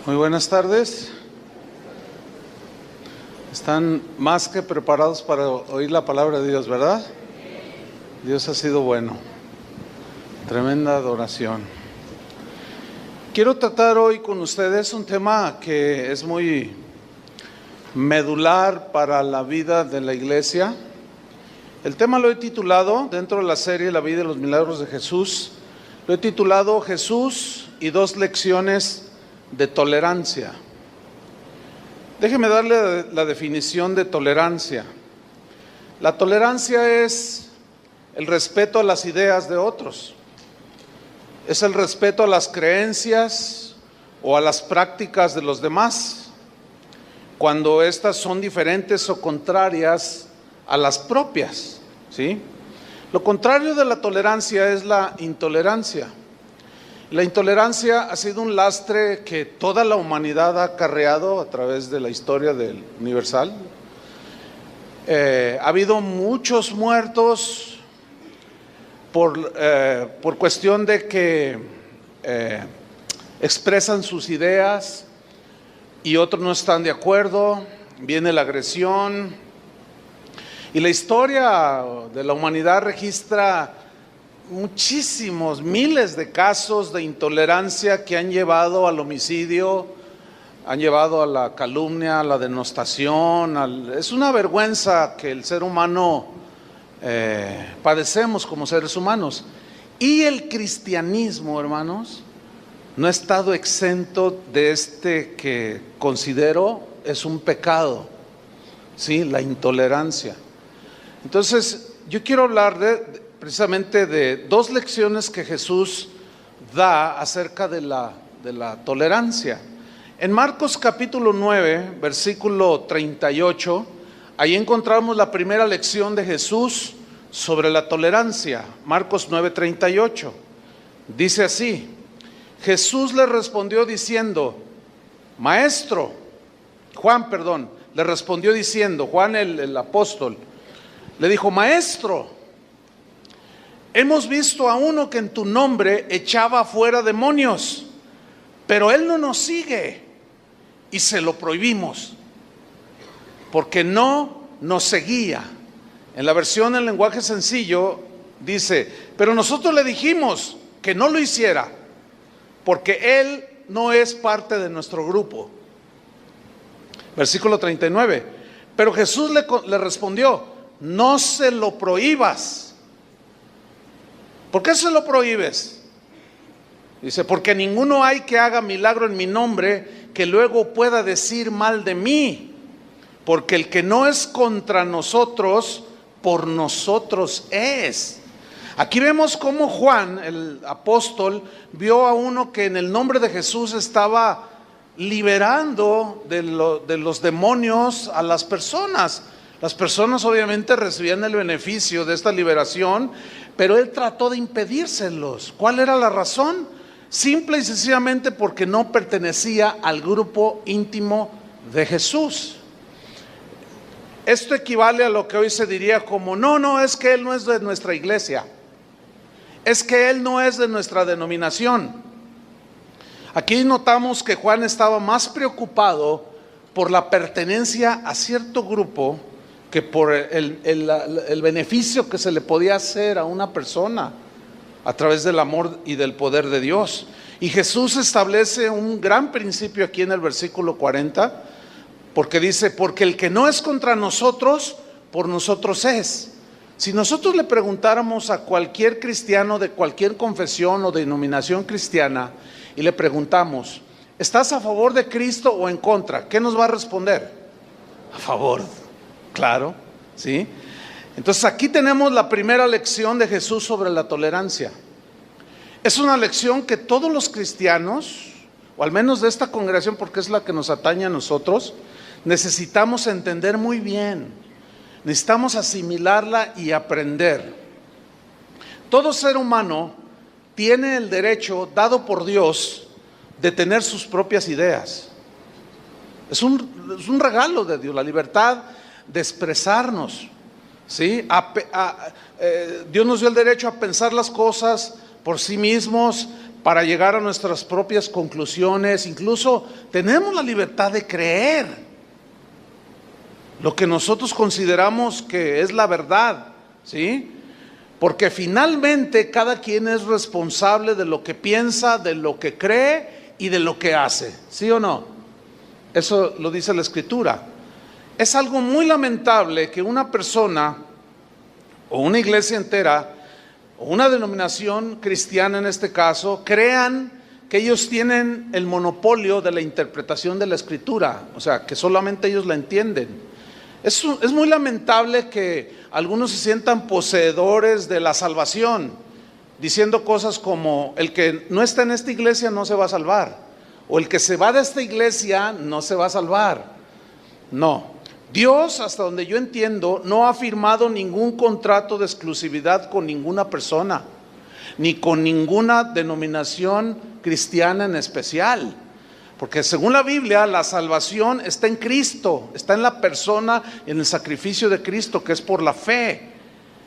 Muy buenas tardes. Están más que preparados para oír la palabra de Dios, ¿verdad? Dios ha sido bueno. Tremenda adoración. Quiero tratar hoy con ustedes un tema que es muy medular para la vida de la iglesia. El tema lo he titulado, dentro de la serie La vida y los milagros de Jesús, lo he titulado Jesús y dos lecciones de tolerancia. Déjeme darle la definición de tolerancia. La tolerancia es el respeto a las ideas de otros, es el respeto a las creencias o a las prácticas de los demás, cuando éstas son diferentes o contrarias a las propias, ¿sí? Lo contrario de la tolerancia es la intolerancia. La intolerancia ha sido un lastre que toda la humanidad ha acarreado a través de la historia del universal. Ha habido muchos muertos por cuestión de que expresan sus ideas y otros no están de acuerdo, viene la agresión. Y la historia de la humanidad registra muchísimos, miles de casos de intolerancia que han llevado al homicidio, han llevado a la calumnia, a la denostación. Es una vergüenza que el ser humano padecemos como seres humanos. Y el cristianismo, hermanos, no ha estado exento de este que considero es un pecado, ¿sí? La intolerancia. Entonces, yo quiero hablar precisamente de dos lecciones que Jesús da acerca de la tolerancia. En Marcos capítulo 9, versículo 38, ahí encontramos la primera lección de Jesús sobre la tolerancia. Marcos 9, 38. Dice así: Jesús le respondió diciendo, Juan le respondió diciendo, Juan el apóstol, le dijo: Maestro, hemos visto a uno que en tu nombre echaba fuera demonios, pero él no nos sigue y se lo prohibimos, porque no nos seguía. En la versión en lenguaje sencillo dice: pero nosotros le dijimos que no lo hiciera, porque él no es parte de nuestro grupo. Versículo 39. Pero Jesús le respondió: no se lo prohíbas. ¿Por qué se lo prohíbes? Dice: porque ninguno hay que haga milagro en mi nombre que luego pueda decir mal de mí, porque el que no es contra nosotros, por nosotros es. Aquí vemos cómo Juan, el apóstol, vio a uno que en el nombre de Jesús estaba liberando de los demonios a las personas. Las personas obviamente recibían el beneficio de esta liberación, pero él trató de impedírselos. ¿Cuál era la razón? Simple y sencillamente porque no pertenecía al grupo íntimo de Jesús. Esto equivale a lo que hoy se diría como: no, es que él no es de nuestra iglesia, es que él no es de nuestra denominación. Aquí notamos que Juan estaba más preocupado por la pertenencia a cierto grupo que por el beneficio que se le podía hacer a una persona a través del amor y del poder de Dios. Y Jesús establece un gran principio aquí en el versículo 40, porque dice: porque el que no es contra nosotros, por nosotros es. Si nosotros le preguntáramos a cualquier cristiano de cualquier confesión o denominación cristiana y le preguntamos: ¿estás a favor de Cristo o en contra? ¿Qué nos va a responder? A favor. Claro, ¿sí? Entonces aquí tenemos la primera lección de Jesús sobre la tolerancia. Es una lección que todos los cristianos, o al menos de esta congregación, porque es la que nos atañe a nosotros, necesitamos entender muy bien. Necesitamos asimilarla y aprender. Todo ser humano tiene el derecho dado por Dios de tener sus propias ideas. Es un regalo de Dios, la libertad de expresarnos, ¿sí? Dios nos dio el derecho a pensar las cosas por sí mismos, para llegar a nuestras propias conclusiones. Incluso tenemos la libertad de creer lo que nosotros consideramos que es la verdad, ¿sí? Porque finalmente cada quien es responsable de lo que piensa, de lo que cree y de lo que hace, ¿sí o no? Eso lo dice la Escritura. Es algo muy lamentable que una persona o una iglesia entera o una denominación cristiana en este caso crean que ellos tienen el monopolio de la interpretación de la Escritura, o sea, que solamente ellos la entienden. Es muy lamentable que algunos se sientan poseedores de la salvación, diciendo cosas como: el que no está en esta iglesia no se va a salvar, o el que se va de esta iglesia no se va a salvar. No, Dios, hasta donde yo entiendo, no ha firmado ningún contrato de exclusividad con ninguna persona, ni con ninguna denominación cristiana en especial. Porque según la Biblia, la salvación está en Cristo, está en la persona, en el sacrificio de Cristo, que es por la fe,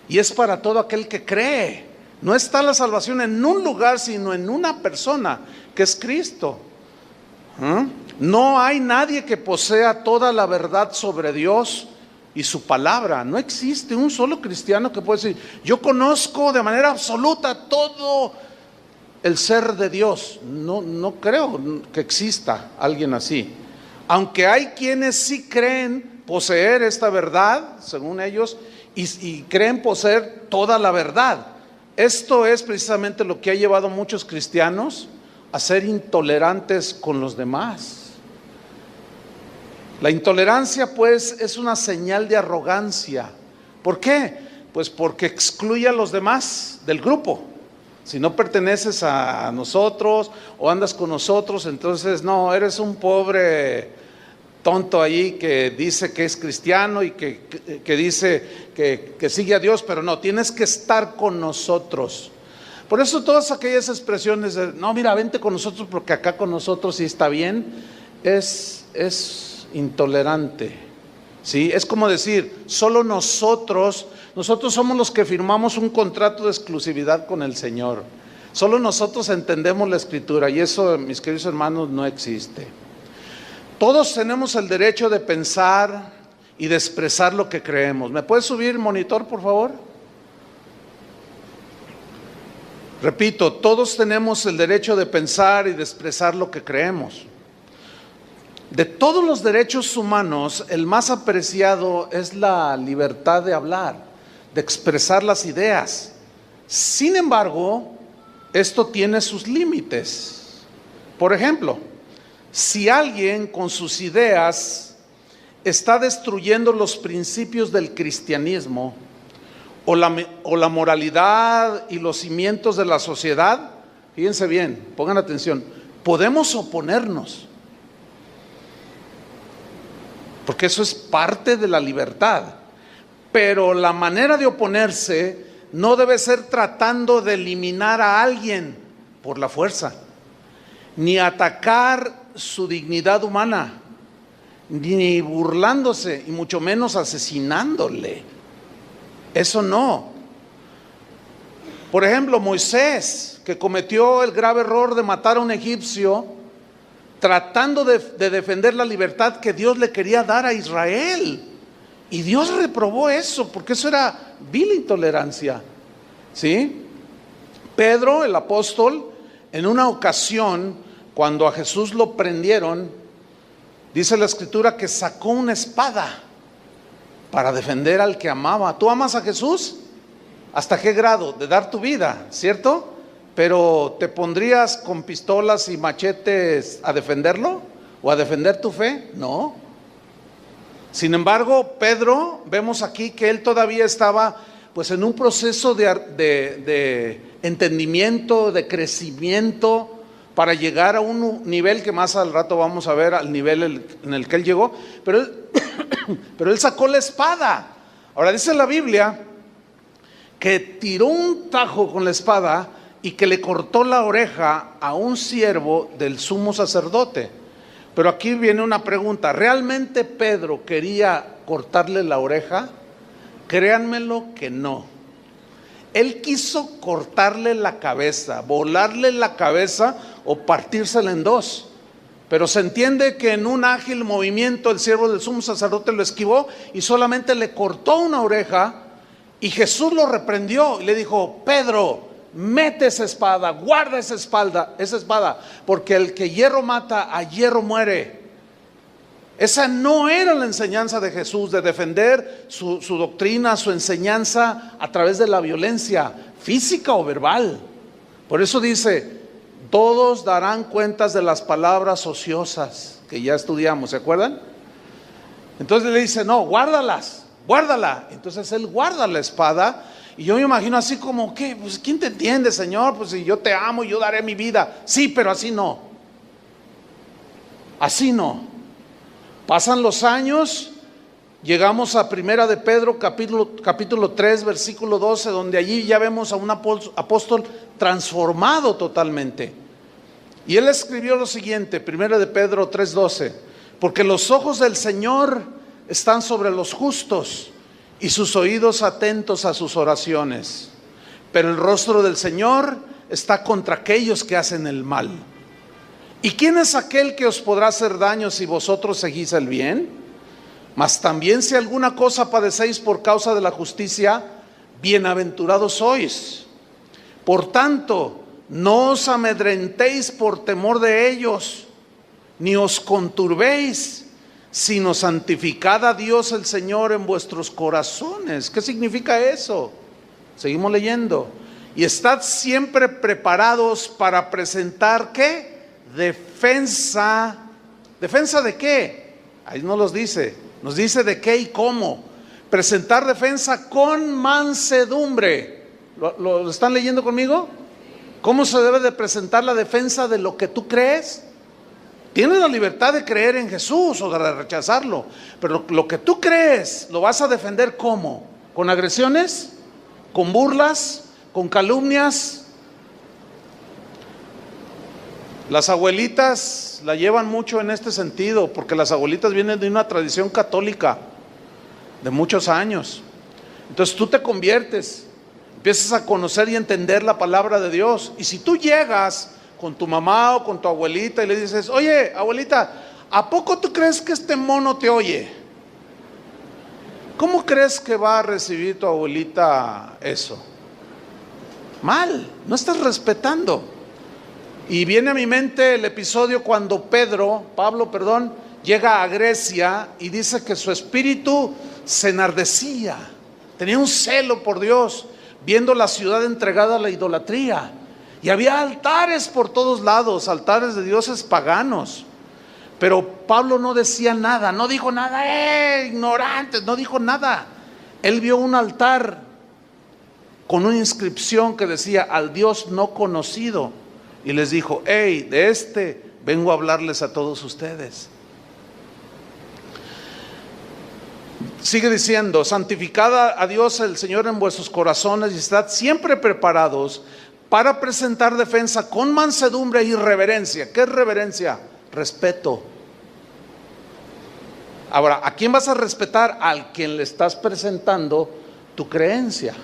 y es para todo aquel que cree. No está la salvación en un lugar, sino en una persona, que es Cristo. No hay nadie que posea toda la verdad sobre Dios y su palabra. No existe un solo cristiano que pueda decir: yo conozco de manera absoluta todo el ser de Dios. No creo que exista alguien así. Aunque hay quienes sí creen poseer esta verdad, según ellos, y creen poseer toda la verdad. Esto es precisamente lo que ha llevado a muchos cristianos a ser intolerantes con los demás. La intolerancia, pues, es una señal de arrogancia. ¿Por qué? Pues porque excluye a los demás del grupo. Si no perteneces a nosotros o andas con nosotros, entonces no, eres un pobre tonto ahí que dice que es cristiano y que dice que sigue a Dios, pero no, tienes que estar con nosotros. Por eso todas aquellas expresiones de: no, mira, vente con nosotros porque acá con nosotros sí está bien, es intolerante, ¿sí? Es como decir: solo nosotros somos los que firmamos un contrato de exclusividad con el Señor. Solo nosotros entendemos la Escritura, y eso, mis queridos hermanos, no existe. Todos tenemos el derecho de pensar y de expresar lo que creemos. ¿Me puedes subir monitor, por favor? Repito, todos tenemos el derecho de pensar y de expresar lo que creemos. De todos los derechos humanos, el más apreciado es la libertad de hablar, de expresar las ideas. Sin embargo, esto tiene sus límites. Por ejemplo, si alguien con sus ideas está destruyendo los principios del cristianismo o la moralidad y los cimientos de la sociedad, fíjense bien, pongan atención, podemos oponernos, porque eso es parte de la libertad. Pero la manera de oponerse no debe ser tratando de eliminar a alguien por la fuerza, ni atacar su dignidad humana, ni burlándose, y mucho menos asesinándole. Eso no. Por ejemplo, Moisés, que cometió el grave error de matar a un egipcio, tratando de defender la libertad que Dios le quería dar a Israel. Y Dios reprobó eso, porque eso era vil intolerancia, ¿sí? Pedro, el apóstol, en una ocasión, cuando a Jesús lo prendieron, dice la Escritura que sacó una espada para defender al que amaba. ¿Tú amas a Jesús? ¿Hasta qué grado? De dar tu vida, ¿cierto? Pero ¿te pondrías con pistolas y machetes a defenderlo? ¿O a defender tu fe? No. Sin embargo, Pedro, vemos aquí que él todavía estaba pues en un proceso de entendimiento, de crecimiento, para llegar a un nivel que más al rato vamos a ver, al nivel en el que él llegó. Pero él sacó la espada. Ahora dice la Biblia que tiró un tajo con la espada y que le cortó la oreja a un siervo del sumo sacerdote. Pero aquí viene una pregunta: ¿realmente Pedro quería cortarle la oreja? Créanmelo que no. Él quiso cortarle la cabeza, volarle la cabeza o partírsela en dos. Pero se entiende que en un ágil movimiento el siervo del sumo sacerdote lo esquivó y solamente le cortó una oreja, y Jesús lo reprendió y le dijo: Pedro, mete esa espada, guarda esa espada, porque el que hierro mata, a hierro muere. Esa no era la enseñanza de Jesús, de defender su doctrina, su enseñanza a través de la violencia física o verbal. Por eso dice: todos darán cuentas de las palabras ociosas, que ya estudiamos, ¿se acuerdan? Entonces le dice: no, guárdala. Entonces él guarda la espada. Y yo me imagino así como: ¿qué? Pues ¿quién te entiende, Señor? Pues si yo te amo, yo daré mi vida. Sí, pero así no. Así no. Pasan los años, llegamos a Primera de Pedro, capítulo 3, versículo 12, donde allí ya vemos a un apóstol transformado totalmente. Y él escribió lo siguiente, Primera de Pedro 3:12: porque los ojos del Señor están sobre los justos y sus oídos atentos a sus oraciones, pero el rostro del Señor está contra aquellos que hacen el mal. ¿Y quién es aquel que os podrá hacer daño si vosotros seguís el bien? Mas también si alguna cosa padecéis por causa de la justicia, bienaventurados sois. Por tanto, no os amedrentéis por temor de ellos, ni os conturbéis, sino santificad a Dios el Señor en vuestros corazones. ¿Qué significa eso? Seguimos leyendo. Y estad siempre preparados para presentar, ¿qué? Defensa. ¿Defensa de qué? Ahí no los dice. Nos dice de qué y cómo. Presentar defensa con mansedumbre. ¿Lo están leyendo conmigo? ¿Cómo se debe de presentar la defensa de lo que tú crees? Tienes la libertad de creer en Jesús o de rechazarlo, pero lo que tú crees lo vas a defender ¿cómo? ¿Con agresiones? ¿Con burlas? ¿Con calumnias? Las abuelitas la llevan mucho en este sentido, porque las abuelitas vienen de una tradición católica de muchos años. Entonces tú te conviertes, empiezas a conocer y entender la palabra de Dios, y si tú llegas con tu mamá o con tu abuelita y le dices: oye, abuelita, ¿a poco tú crees que este mono te oye? ¿Cómo crees que va a recibir tu abuelita eso? Mal, no estás respetando. Y viene a mi mente el episodio cuando Pablo, llega a Grecia y dice que su espíritu se enardecía, tenía un celo por Dios, viendo la ciudad entregada a la idolatría. Y había altares por todos lados, altares de dioses paganos. Pero Pablo no decía nada, no dijo nada, ignorantes, no dijo nada. Él vio un altar con una inscripción que decía: al Dios no conocido. Y les dijo: de este vengo a hablarles a todos ustedes. Sigue diciendo: santificad a Dios el Señor en vuestros corazones y estad siempre preparados para presentar defensa con mansedumbre y reverencia. ¿Qué es reverencia? Respeto. Ahora, ¿a quién vas a respetar? Al quien le estás presentando tu creencia,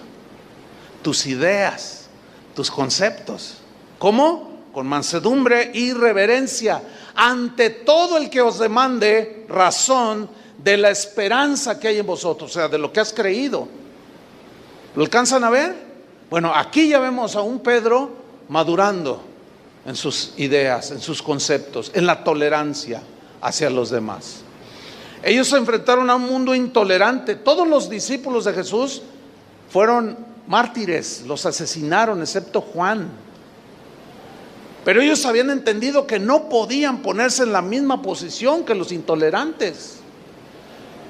tus ideas, tus conceptos. ¿Cómo? Con mansedumbre y reverencia ante todo el que os demande razón de la esperanza que hay en vosotros, o sea, de lo que has creído. ¿Lo alcanzan a ver? Bueno, aquí ya vemos a un Pedro madurando en sus ideas, en sus conceptos, en la tolerancia hacia los demás. Ellos se enfrentaron a un mundo intolerante. Todos los discípulos de Jesús fueron mártires, los asesinaron, excepto Juan. Pero ellos habían entendido que no podían ponerse en la misma posición que los intolerantes.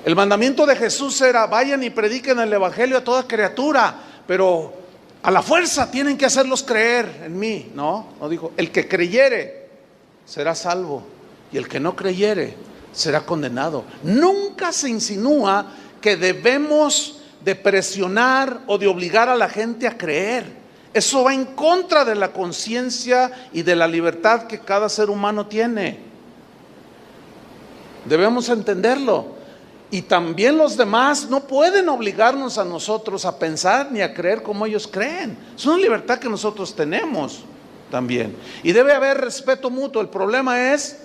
El mandamiento de Jesús era: vayan y prediquen el evangelio a toda criatura, pero a la fuerza tienen que hacerlos creer en mí. No dijo: el que creyere será salvo, y el que no creyere será condenado. Nunca se insinúa que debemos de presionar o de obligar a la gente a creer. Eso va en contra de la conciencia y de la libertad que cada ser humano tiene. Debemos entenderlo. Y también los demás no pueden obligarnos a nosotros a pensar ni a creer como ellos creen. Es una libertad que nosotros tenemos también. Y debe haber respeto mutuo. El problema es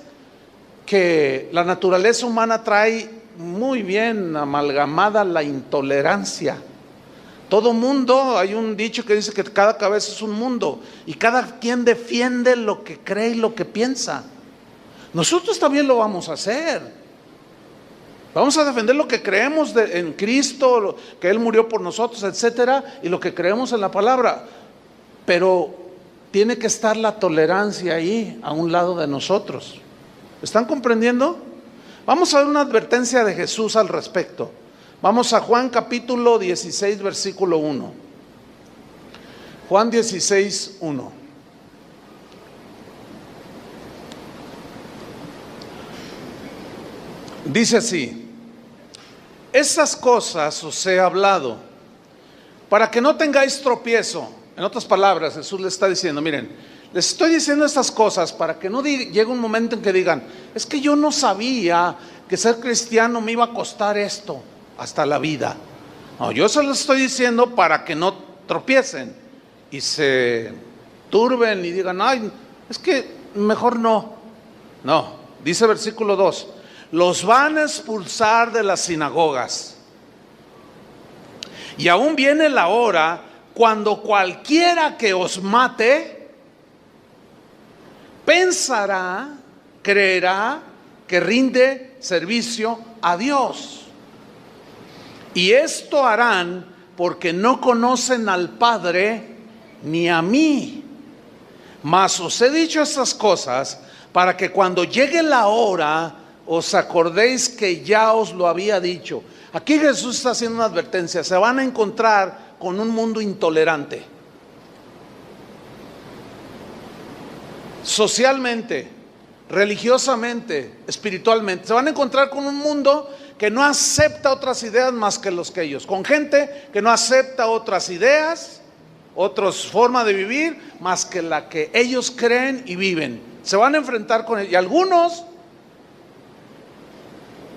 que la naturaleza humana trae muy bien amalgamada la intolerancia. Todo mundo, hay un dicho que dice que cada cabeza es un mundo y cada quien defiende lo que cree y lo que piensa. Nosotros también lo vamos a hacer. Vamos a defender lo que creemos en Cristo, que Él murió por nosotros, etcétera, y lo que creemos en la palabra. Pero tiene que estar la tolerancia ahí, a un lado de nosotros. ¿Están comprendiendo? Vamos a ver una advertencia de Jesús al respecto. Vamos a Juan capítulo 16, versículo 1. Juan 16, 1. Dice así: estas cosas os he hablado para que no tengáis tropiezo. En otras palabras, Jesús le está diciendo, miren, les estoy diciendo estas cosas para que no llegue un momento en que digan, es que yo no sabía que ser cristiano me iba a costar esto hasta la vida. No, yo se lo estoy diciendo para que no tropiecen y se turben y digan, ay, es que mejor no. No, dice versículo 2, los van a expulsar de las sinagogas. Y aún viene la hora cuando cualquiera que os mate pensará, creerá que rinde servicio a Dios. Y esto harán porque no conocen al Padre ni a mí. Mas os he dicho estas cosas para que cuando llegue la hora os acordéis que ya os lo había dicho. Aquí Jesús está haciendo una advertencia. Se van a encontrar con un mundo intolerante. Socialmente, religiosamente, espiritualmente. Se van a encontrar con un mundo que no acepta otras ideas más que los que ellos. Con gente que no acepta otras ideas, otras formas de vivir más que la que ellos creen y viven. Se van a enfrentar con ellos. Y algunos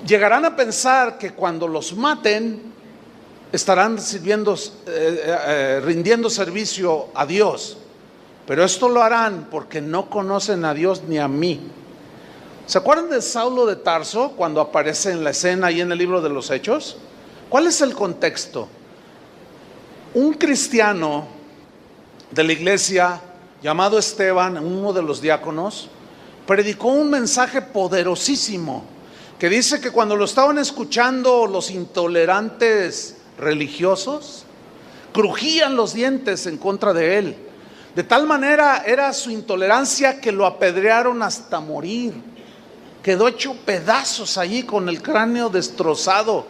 llegarán a pensar que cuando los maten estarán rindiendo servicio a Dios, pero esto lo harán porque no conocen a Dios ni a mí. ¿Se acuerdan de Saulo de Tarso cuando aparece en la escena ahí en el libro de los Hechos? ¿Cuál es el contexto? Un cristiano de la iglesia llamado Esteban, uno de los diáconos, predicó un mensaje poderosísimo que dice que cuando lo estaban escuchando los intolerantes religiosos, crujían los dientes en contra de él. De tal manera era su intolerancia que lo apedrearon hasta morir. Quedó hecho pedazos allí con el cráneo destrozado.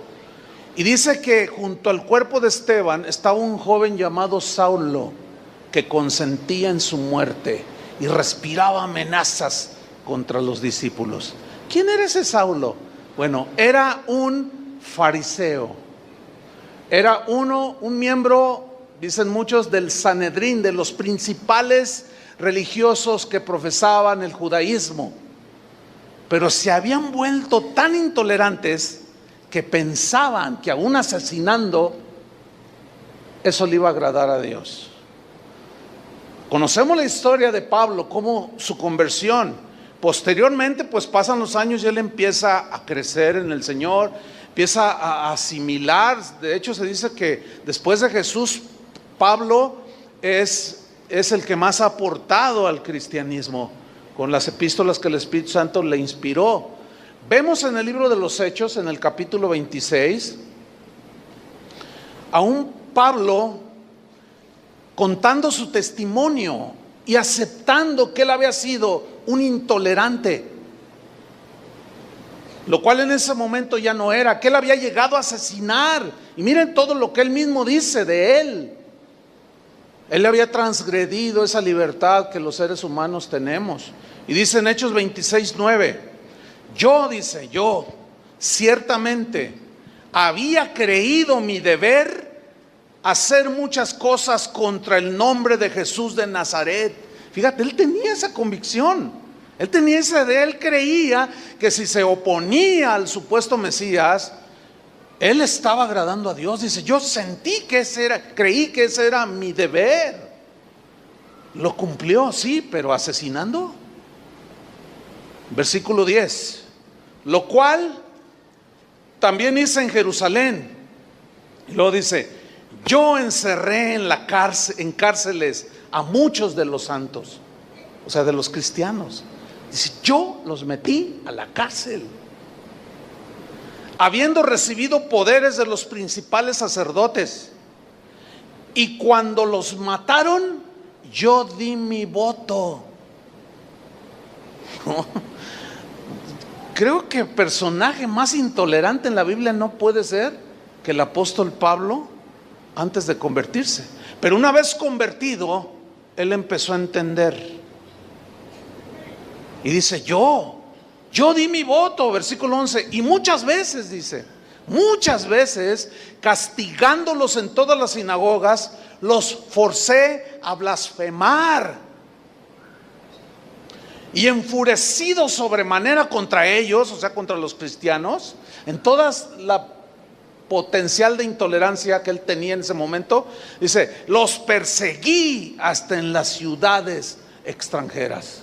Y dice que junto al cuerpo de Esteban estaba un joven llamado Saulo que consentía en su muerte y respiraba amenazas contra los discípulos. ¿Quién era ese Saulo? Bueno, era un fariseo. Era un miembro, dicen muchos, del Sanedrín, de los principales religiosos que profesaban el judaísmo. Pero se habían vuelto tan intolerantes que pensaban que aún asesinando, eso le iba a agradar a Dios. Conocemos la historia de Pablo, cómo su conversión. Posteriormente, pues pasan los años y él empieza a crecer en el Señor, empieza a asimilar. De hecho, se dice que después de Jesús, Pablo es el que más ha aportado al cristianismo con las epístolas que el Espíritu Santo le inspiró. Vemos en el libro de los Hechos, en el capítulo 26, a un Pablo contando su testimonio y aceptando que él había sido un intolerante, lo cual en ese momento ya no era, que él había llegado a asesinar. Y miren todo lo que él mismo dice de él. Él había transgredido esa libertad que los seres humanos tenemos. Y dice en Hechos 26:9, yo ciertamente había creído mi deber hacer muchas cosas contra el nombre de Jesús de Nazaret. Fíjate, él tenía esa convicción, él tenía esa idea, él creía que si se oponía al supuesto Mesías, Él estaba agradando a Dios. Dice, yo creí que ese era mi deber. Lo cumplió, sí, pero asesinando. Versículo 10. Lo cual también hice en Jerusalén. Y luego dice, yo encerré en cárceles a muchos de los santos, o sea, de los cristianos. Dice, yo los metí a la cárcel, habiendo recibido poderes de los principales sacerdotes. Y cuando los mataron, yo di mi voto. Creo que el personaje más intolerante en la Biblia no puede ser que el apóstol Pablo antes de convertirse. Pero una vez convertido, él empezó a entender. Y dice, yo di mi voto, versículo 11. Y muchas veces, dice, muchas veces, castigándolos en todas las sinagogas, los forcé a blasfemar. Y enfurecido sobremanera contra ellos, o sea, contra los cristianos, en toda la potencial de intolerancia que él tenía en ese momento, dice, los perseguí hasta en las ciudades extranjeras.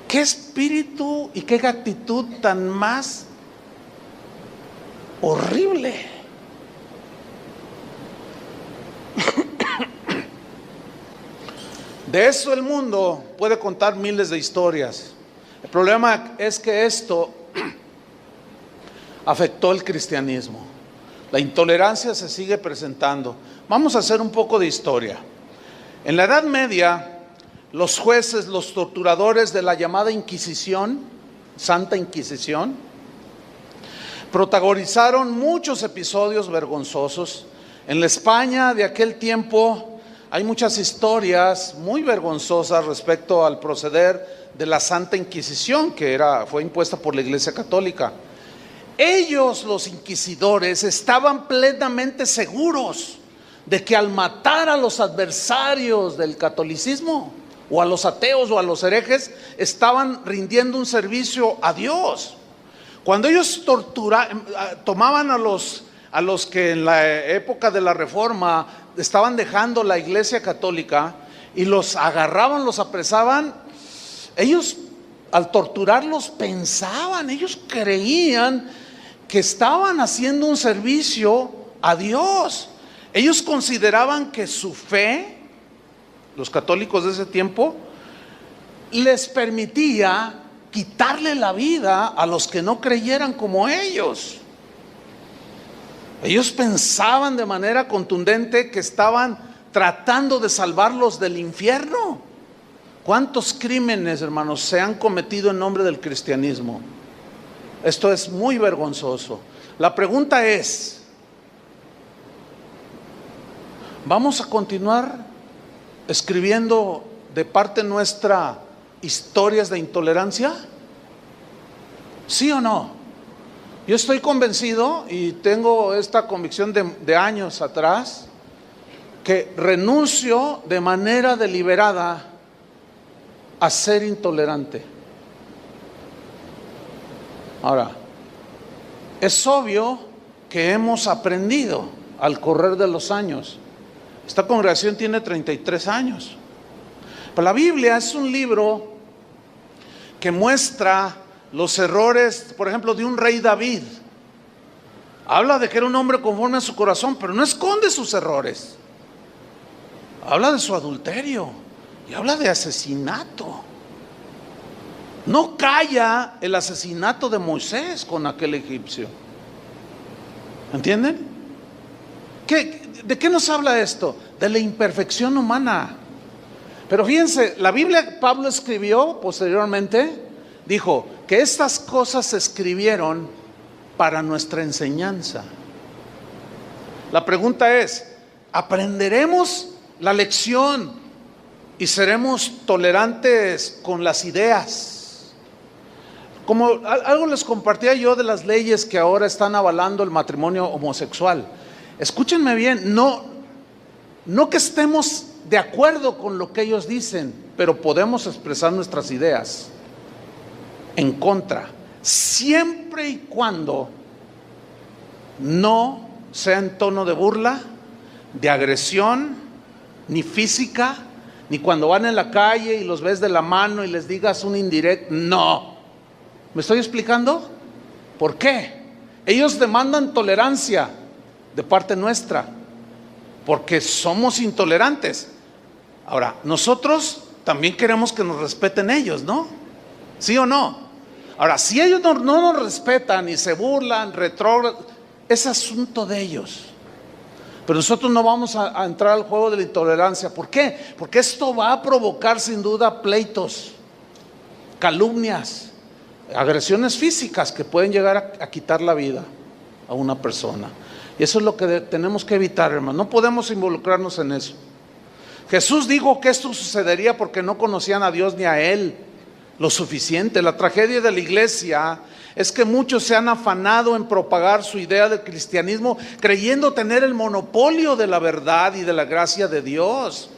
Qué espíritu y qué actitud tan más horrible. De eso el mundo puede contar miles de historias. El problema es que esto afectó el cristianismo. La intolerancia se sigue presentando. Vamos a hacer un poco de historia. En la Edad Media, los jueces, los torturadores de la llamada Inquisición, Santa Inquisición, protagonizaron muchos episodios vergonzosos. En la España de aquel tiempo hay muchas historias muy vergonzosas respecto al proceder de la Santa Inquisición, que fue impuesta por la Iglesia Católica. Ellos, los inquisidores, estaban plenamente seguros de que al matar a los adversarios del catolicismo, o a los ateos o a los herejes, estaban rindiendo un servicio a Dios. Cuando ellos tomaban a los que en la época de la Reforma estaban dejando la Iglesia Católica y los agarraban, los apresaban, ellos al torturarlos pensaban, ellos creían que estaban haciendo un servicio a Dios. Ellos consideraban que su fe, los católicos de ese tiempo, les permitía quitarle la vida a los que no creyeran como ellos. Ellos pensaban de manera contundente que estaban tratando de salvarlos del infierno. ¿Cuántos crímenes, hermanos, se han cometido en nombre del cristianismo? Esto es muy vergonzoso. La pregunta es, ¿vamos a continuar escribiendo de parte nuestra historias de intolerancia? ¿Sí o no? Yo estoy convencido y tengo esta convicción de años atrás, que renuncio de manera deliberada a ser intolerante. Ahora, es obvio que hemos aprendido al correr de los años. Esta congregación tiene 33 años. Pero la Biblia es un libro que muestra los errores, por ejemplo, de un rey David. Habla de que era un hombre conforme a su corazón, pero no esconde sus errores. Habla de su adulterio y habla de asesinato. No calla el asesinato de Moisés con aquel egipcio. ¿Entienden? ¿De qué nos habla esto? De la imperfección humana. Pero fíjense, la Biblia que Pablo escribió posteriormente, dijo que estas cosas se escribieron para nuestra enseñanza. La pregunta es, ¿aprenderemos la lección y seremos tolerantes con las ideas? Como algo les compartía yo de las leyes que ahora están avalando el matrimonio homosexual. Escúchenme bien, no que estemos de acuerdo con lo que ellos dicen, pero podemos expresar nuestras ideas en contra, siempre y cuando no sea en tono de burla, de agresión, ni física, ni cuando van en la calle y los ves de la mano y les digas un indirecto. No. ¿Me estoy explicando? ¿Por qué? Ellos demandan tolerancia de parte nuestra, porque somos intolerantes. Ahora, nosotros también queremos que nos respeten ellos, ¿no? ¿Sí o no? Ahora, si ellos no nos respetan y se burlan, retrógradan, es asunto de ellos. Pero nosotros no vamos a entrar al juego de la intolerancia. ¿Por qué? Porque esto va a provocar sin duda pleitos, calumnias, agresiones físicas que pueden llegar a quitar la vida a una persona. Y eso es lo que tenemos que evitar, hermano. No podemos involucrarnos en eso. Jesús dijo que esto sucedería porque no conocían a Dios ni a Él lo suficiente. La tragedia de la iglesia es que muchos se han afanado en propagar su idea del cristianismo creyendo tener el monopolio de la verdad y de la gracia de Dios,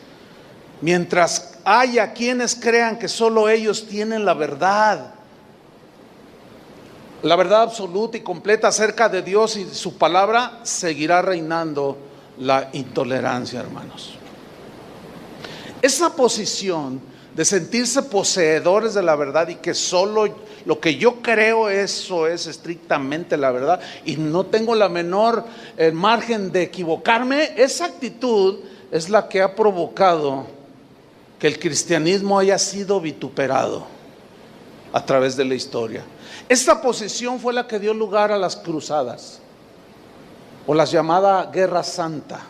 mientras haya quienes crean que solo ellos tienen la verdad absoluta y completa acerca de Dios y su palabra, seguirá reinando la intolerancia, hermanos. Esa posición de sentirse poseedores de la verdad y que solo lo que yo creo eso es estrictamente la verdad y no tengo la menor margen de equivocarme, esa actitud es la que ha provocado que el cristianismo haya sido vituperado a través de la historia. Esta posición fue la que dio lugar a las cruzadas o la llamada Guerra Santa.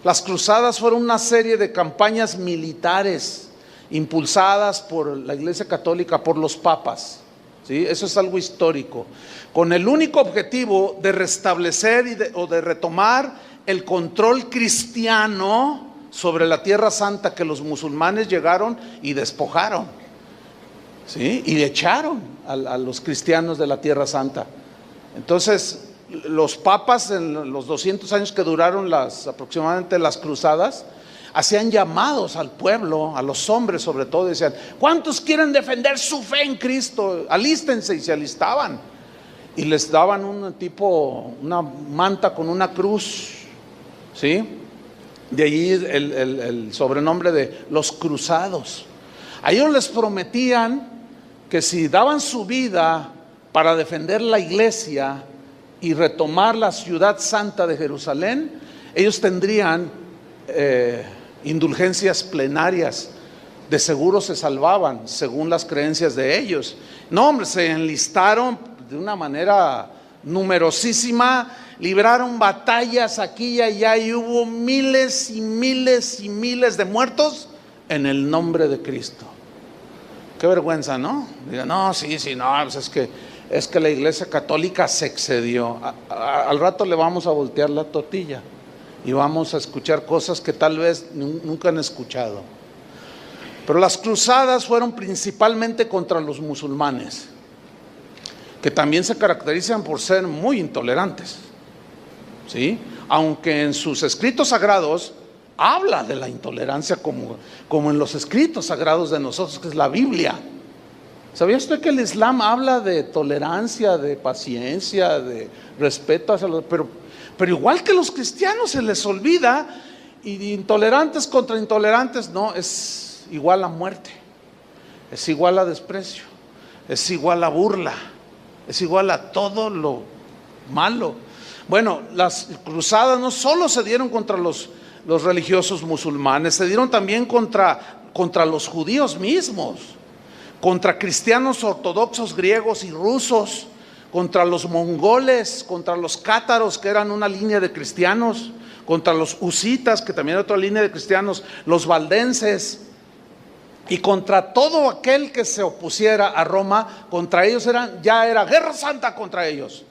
Las cruzadas fueron una serie de campañas militares impulsadas por la Iglesia Católica, por los papas, ¿sí? Eso es algo histórico, con el único objetivo de restablecer o de retomar el control cristiano sobre la Tierra Santa que los musulmanes llegaron y despojaron, ¿sí? Y echaron a los cristianos de la Tierra Santa. Entonces los papas, en los 200 años que duraron aproximadamente las cruzadas, hacían llamados al pueblo, a los hombres sobre todo, decían: ¿cuántos quieren defender su fe en Cristo? Alístense. Y se alistaban y les daban una manta con una cruz, ¿sí? De allí el sobrenombre de los cruzados. A ellos les prometían que si daban su vida para defender la iglesia y retomar la ciudad santa de Jerusalén, ellos tendrían indulgencias plenarias, de seguro se salvaban según las creencias de ellos. No, hombre, se enlistaron de una manera numerosísima, libraron batallas aquí y allá y hubo miles y miles y miles de muertos en el nombre de Cristo. Qué vergüenza, ¿no? Digan: no, sí, no, pues es que la Iglesia Católica se excedió. Al rato le vamos a voltear la tortilla y vamos a escuchar cosas que tal vez nunca han escuchado. Pero las cruzadas fueron principalmente contra los musulmanes, que también se caracterizan por ser muy intolerantes, ¿sí? Aunque en sus escritos sagrados habla de la intolerancia como en los escritos sagrados de nosotros, que es la Biblia. ¿Sabía usted que el Islam habla de tolerancia, de paciencia, de respeto hacia los... Pero igual que los cristianos se les olvida, y intolerantes contra intolerantes, no, es igual a muerte, es igual a desprecio, es igual a burla, es igual a todo lo malo. Bueno, las cruzadas no solo se dieron contra los religiosos musulmanes, se dieron también contra los judíos mismos, contra cristianos ortodoxos griegos y rusos, contra los mongoles, contra los cátaros, que eran una línea de cristianos, contra los husitas, que también era otra línea de cristianos, los valdenses, y contra todo aquel que se opusiera a Roma. Contra ellos ya era guerra santa contra ellos,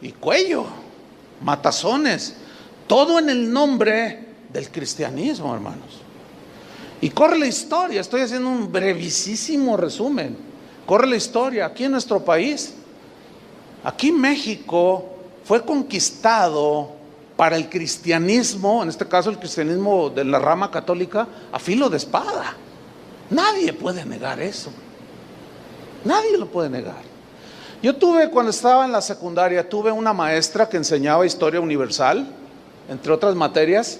y cuello, matazones, todo en el nombre del cristianismo, hermanos. Y corre la historia, estoy haciendo un brevísimo resumen, corre la historia aquí en nuestro país. Aquí México fue conquistado para el cristianismo, en este caso el cristianismo de la rama católica, a filo de espada. Nadie puede negar eso, nadie lo puede negar. Yo tuve, cuando estaba en la secundaria, tuve una maestra que enseñaba historia universal, entre otras materias,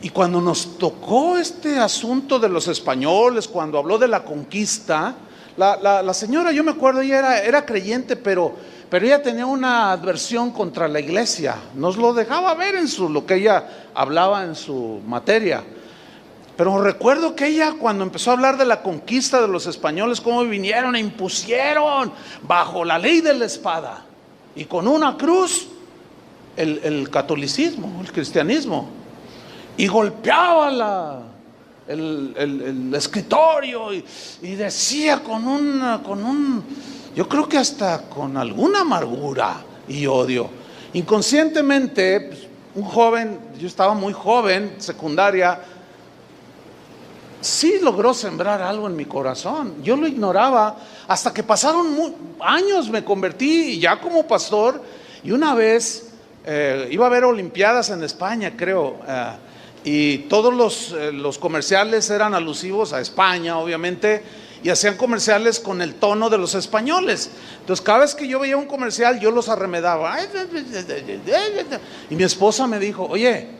y cuando nos tocó este asunto de los españoles, cuando habló de la conquista, la señora, yo me acuerdo, ella era creyente, pero ella tenía una adversión contra la iglesia, nos lo dejaba ver en lo que ella hablaba en su materia. Pero recuerdo que ella, cuando empezó a hablar de la conquista de los españoles, cómo vinieron e impusieron bajo la ley de la espada y con una cruz el catolicismo, el cristianismo, y golpeaba el escritorio y decía yo creo que hasta con alguna amargura y odio. Inconscientemente, pues, un joven, yo estaba muy joven, secundaria, sí logró sembrar algo en mi corazón. Yo lo ignoraba hasta que pasaron años, me convertí ya como pastor, y una vez iba a haber olimpiadas en España, creo, y todos los comerciales eran alusivos a España, obviamente, y hacían comerciales con el tono de los españoles. Entonces cada vez que yo veía un comercial, yo los arremedaba, y mi esposa me dijo, oye,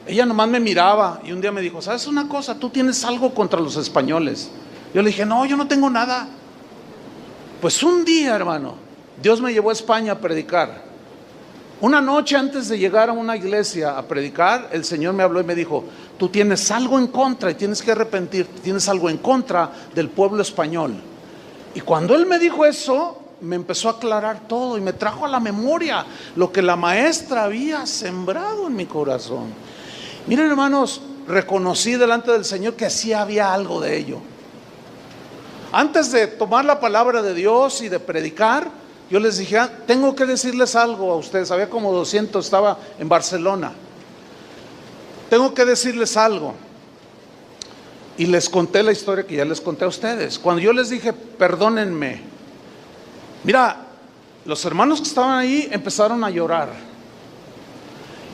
ella nomás me miraba, y un día me dijo, ¿sabes una cosa? Tú tienes algo contra los españoles. Yo le dije, no, yo no tengo nada. Pues un día, hermano, Dios me llevó a España a predicar. Una noche antes de llegar a una iglesia a predicar, el Señor me habló y me dijo, tú tienes algo en contra y tienes que arrepentirte, tienes algo en contra del pueblo español. Y cuando Él me dijo eso, me empezó a aclarar todo y me trajo a la memoria lo que la maestra había sembrado en mi corazón. Miren, hermanos, reconocí delante del Señor que sí había algo de ello. Antes de tomar la palabra de Dios y de predicar, yo les dije, tengo que decirles algo a ustedes. Había como 200, estaba en Barcelona. Tengo que decirles algo. Y les conté la historia que ya les conté a ustedes. Cuando yo les dije, perdónenme, mira, los hermanos que estaban ahí empezaron a llorar.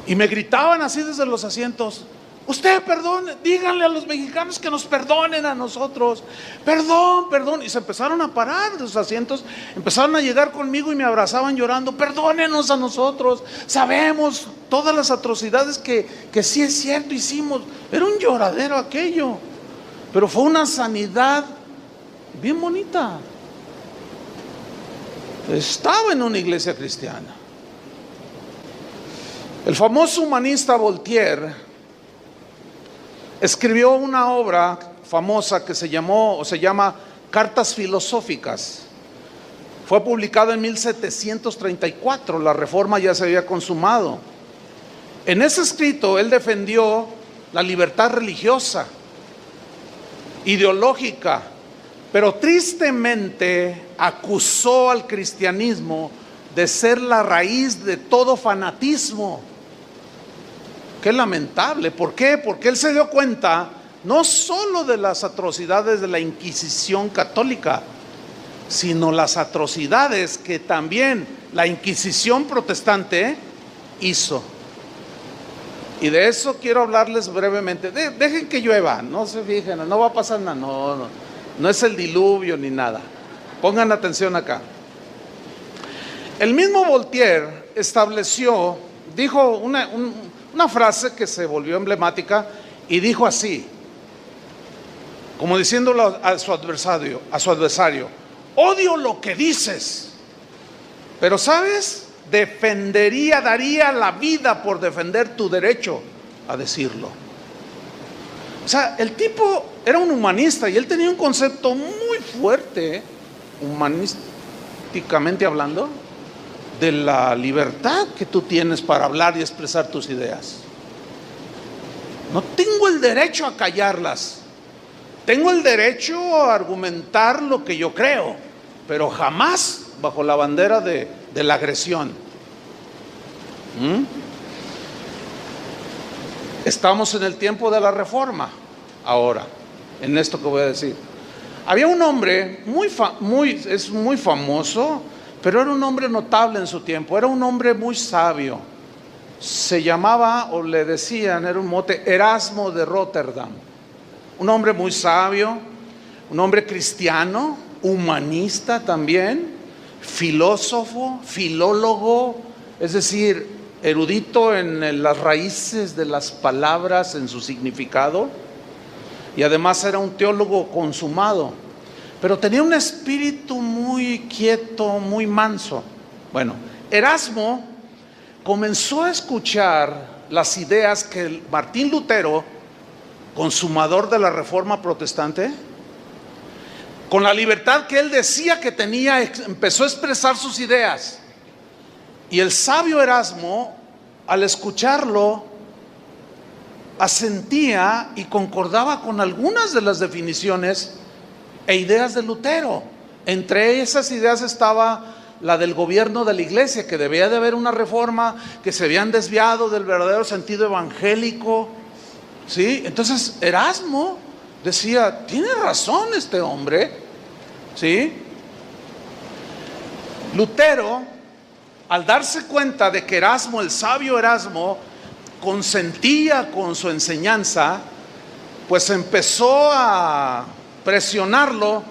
Y me gritaban así desde los asientos, usted perdone, díganle a los mexicanos que nos perdonen a nosotros, perdón, perdón. Y se empezaron a parar de los asientos, empezaron a llegar conmigo y me abrazaban llorando, perdónenos a nosotros, sabemos todas las atrocidades que sí es cierto hicimos. Era un lloradero aquello, pero fue una sanidad bien bonita. Estaba en una iglesia cristiana. El famoso humanista Voltaire escribió una obra famosa que se llama Cartas Filosóficas. Fue publicado en 1734, la Reforma ya se había consumado. En ese escrito él defendió la libertad religiosa, ideológica, pero tristemente acusó al cristianismo de ser la raíz de todo fanatismo. Qué lamentable. ¿Por qué? Porque él se dio cuenta no solo de las atrocidades de la Inquisición católica, sino las atrocidades que también la Inquisición protestante hizo. Y de eso quiero hablarles brevemente. Dejen que llueva, no se fijen, no va a pasar nada, no es el diluvio ni nada. Pongan atención acá. El mismo Voltaire dijo una frase que se volvió emblemática y dijo así, como diciéndolo a su adversario, odio lo que dices, pero ¿sabes? Daría la vida por defender tu derecho a decirlo. O sea, el tipo era un humanista y él tenía un concepto muy fuerte, humanísticamente hablando, de la libertad que tú tienes para hablar y expresar tus ideas. No tengo el derecho a callarlas, tengo el derecho a argumentar lo que yo creo, pero jamás bajo la bandera de la agresión. Estamos en el tiempo de la Reforma ahora, en esto que voy a decir. Había un hombre muy famoso, pero era un hombre notable en su tiempo, era un hombre muy sabio. Se llamaba, o le decían, era un mote, Erasmo de Rotterdam. Un hombre muy sabio, un hombre cristiano, humanista también, filósofo, filólogo, es decir, erudito en las raíces de las palabras, en su significado, y además era un teólogo consumado, pero tenía un espíritu muy quieto, muy manso. Bueno, Erasmo comenzó a escuchar las ideas que Martín Lutero, consumador de la Reforma Protestante, con la libertad que él decía que tenía, empezó a expresar sus ideas. Y el sabio Erasmo, al escucharlo, asentía y concordaba con algunas de las definiciones e ideas de Lutero. Entre esas ideas estaba la del gobierno de la iglesia, que debía de haber una reforma, que se habían desviado del verdadero sentido evangélico, ¿sí? Entonces Erasmo decía, tiene razón este hombre, ¿sí? Lutero, al darse cuenta de que Erasmo, el sabio Erasmo, consentía con su enseñanza, pues empezó a presionarlo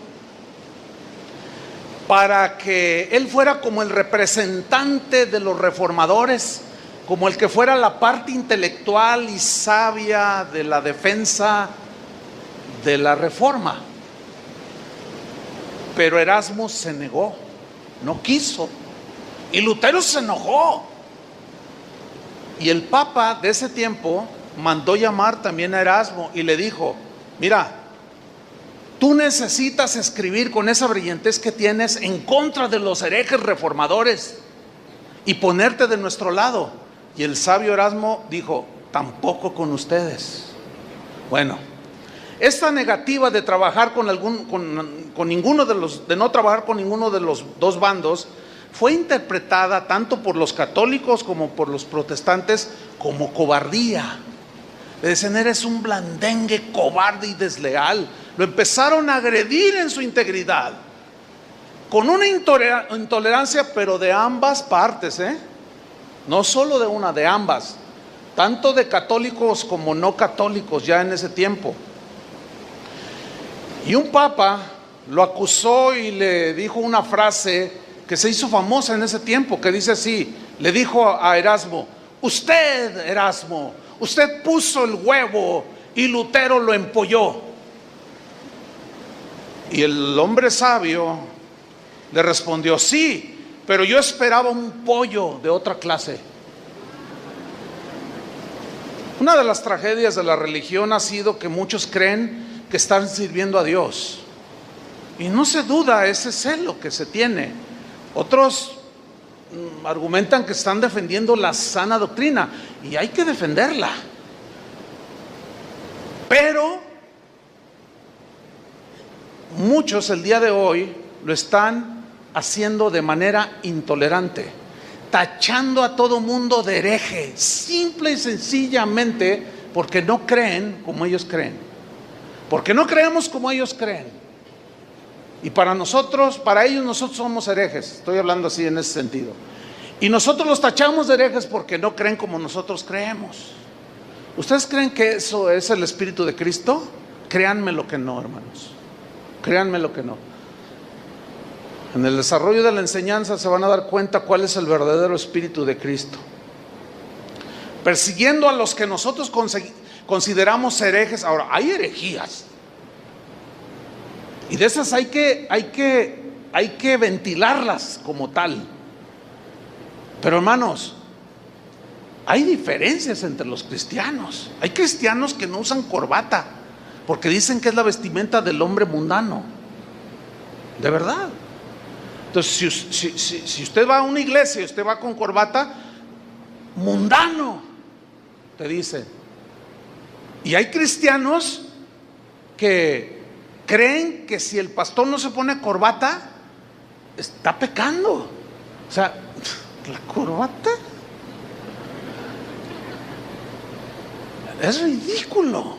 para que él fuera como el representante de los reformadores, como el que fuera la parte intelectual y sabia de la defensa de la reforma. Pero Erasmo se negó, no quiso, y Lutero se enojó. Y el Papa de ese tiempo mandó llamar también a Erasmo y le dijo, mira, tú necesitas escribir con esa brillantez que tienes en contra de los herejes reformadores y ponerte de nuestro lado. Y el sabio Erasmo dijo, tampoco con ustedes. Bueno, esta negativa de trabajar con ninguno de los, de no trabajar con ninguno de los dos bandos, fue interpretada tanto por los católicos como por los protestantes como cobardía. Le decían, eres un blandengue, cobarde y desleal. Lo empezaron a agredir en su integridad, con una intolerancia, pero de ambas partes, no solo de una, de ambas, tanto de católicos como no católicos ya en ese tiempo. Y un papa lo acusó y le dijo una frase que se hizo famosa en ese tiempo, que dice así, le dijo a Erasmo, usted, Erasmo, usted puso el huevo y Lutero lo empolló. Y el hombre sabio le respondió, sí, pero yo esperaba un pollo de otra clase. Una de las tragedias de la religión ha sido que muchos creen que están sirviendo a Dios. Y no se duda ese celo que se tiene. Otros argumentan que están defendiendo la sana doctrina, y hay que defenderla. Pero muchos el día de hoy lo están haciendo de manera intolerante, tachando a todo mundo de hereje, simple y sencillamente porque no creen como ellos creen, porque no creemos como ellos creen. Y para ellos nosotros somos herejes, estoy hablando así en ese sentido. Y nosotros los tachamos de herejes porque no creen como nosotros creemos. ¿Ustedes creen que eso es el Espíritu de Cristo? Créanme lo que no, hermanos. Créanme lo que no. En el desarrollo de la enseñanza se van a dar cuenta cuál es el verdadero Espíritu de Cristo. Persiguiendo a los que nosotros consideramos herejes. Ahora, hay herejías. Y de esas hay que ventilarlas como tal. Pero hermanos, hay diferencias entre los cristianos. Hay cristianos que no usan corbata porque dicen que es la vestimenta del hombre mundano. De verdad. Entonces, si usted va a una iglesia y usted va con corbata, mundano, te dice. Y hay cristianos que creen que si el pastor no se pone corbata, está pecando. O sea, la corbata es ridículo.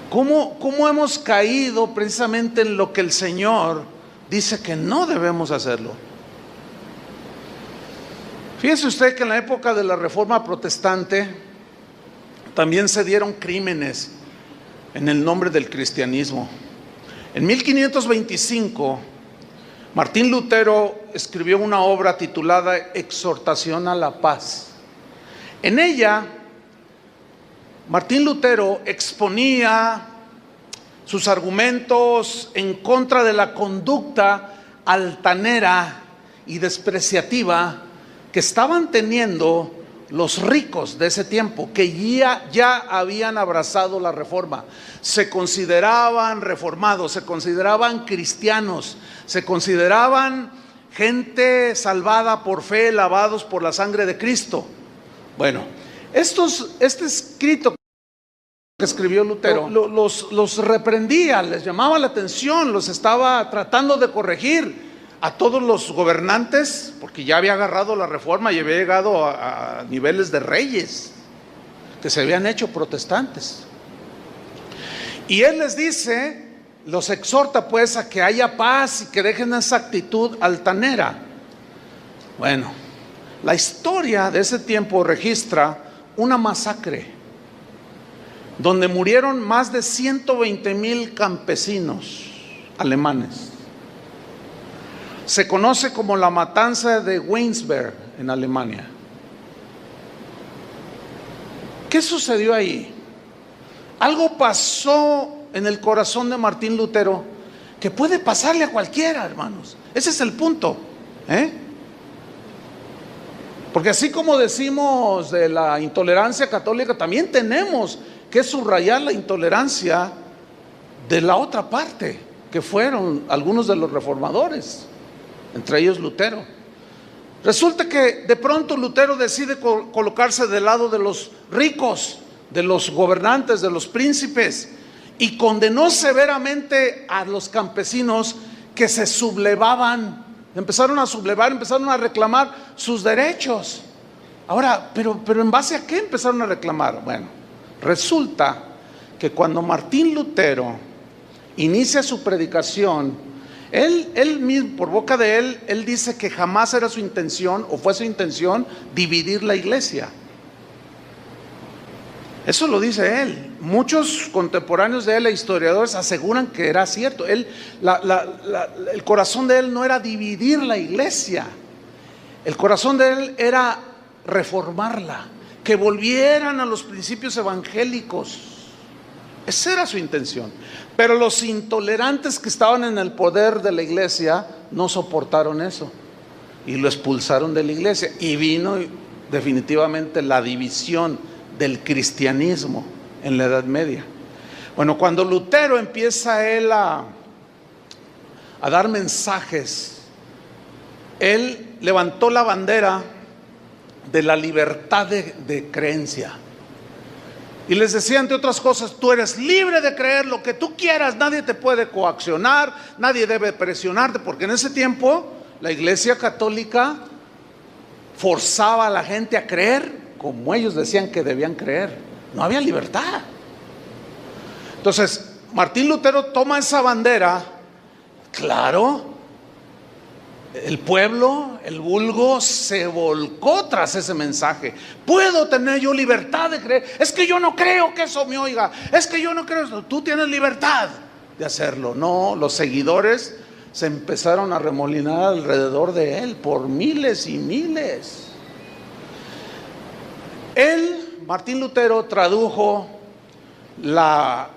¿Cómo hemos caído precisamente en lo que el Señor dice que no debemos hacerlo? Fíjese usted que en la época de la Reforma Protestante también se dieron crímenes en el nombre del cristianismo. En 1525 Martín Lutero escribió una obra titulada Exhortación a la Paz. En ella, Martín Lutero exponía sus argumentos en contra de la conducta altanera y despreciativa que estaban teniendo los ricos de ese tiempo, que ya habían abrazado la reforma. Se consideraban reformados, se consideraban cristianos, se consideraban gente salvada por fe, lavados por la sangre de Cristo. Bueno, este escrito que escribió Lutero los reprendía, les llamaba la atención, los estaba tratando de corregir a todos los gobernantes, porque ya había agarrado la reforma y había llegado a niveles de reyes que se habían hecho protestantes. Y él les dice, los exhorta pues a que haya paz y que dejen esa actitud altanera. Bueno, la historia de ese tiempo registra una masacre donde murieron más de 120,000 campesinos alemanes. Se conoce como la matanza de Weinsberg en Alemania. ¿Qué sucedió ahí? Algo pasó en el corazón de Martín Lutero que puede pasarle a cualquiera, hermanos. Ese es el punto, Porque así como decimos de la intolerancia católica, también tenemos que subrayar la intolerancia de la otra parte, que fueron algunos de los reformadores, entre ellos Lutero. Resulta que de pronto Lutero decide colocarse del lado de los ricos, de los gobernantes, de los príncipes, y condenó severamente a los campesinos que se sublevaban, empezaron a sublevar, empezaron a reclamar sus derechos. Ahora, pero ¿en base a qué empezaron a reclamar? Bueno, resulta que cuando Martín Lutero inicia su predicación, él mismo, por boca de él dice que jamás era su intención, o fue su intención, dividir la iglesia. Eso lo dice él. Muchos contemporáneos de él, historiadores, aseguran que era cierto. El corazón de él no era dividir la iglesia. El corazón de él era reformarla, que volvieran a los principios evangélicos. Esa era su intención. Pero los intolerantes que estaban en el poder de la iglesia no soportaron eso y lo expulsaron de la iglesia, y vino definitivamente la división del cristianismo en la Edad Media. Bueno, cuando Lutero empieza él a dar mensajes, él levantó la bandera de la libertad de creencia. Y les decía, entre otras cosas, tú eres libre de creer lo que tú quieras, nadie te puede coaccionar, nadie debe presionarte, porque en ese tiempo la Iglesia Católica forzaba a la gente a creer como ellos decían que debían creer. No había libertad. Entonces, Martín Lutero toma esa bandera, claro. El pueblo, el vulgo, se volcó tras ese mensaje. ¿Puedo tener yo libertad de creer? Es que yo no creo que eso me oiga. Es que yo no creo eso. Tú tienes libertad de hacerlo. No, los seguidores se empezaron a remolinar alrededor de él por miles y miles. Él, Martín Lutero, tradujo la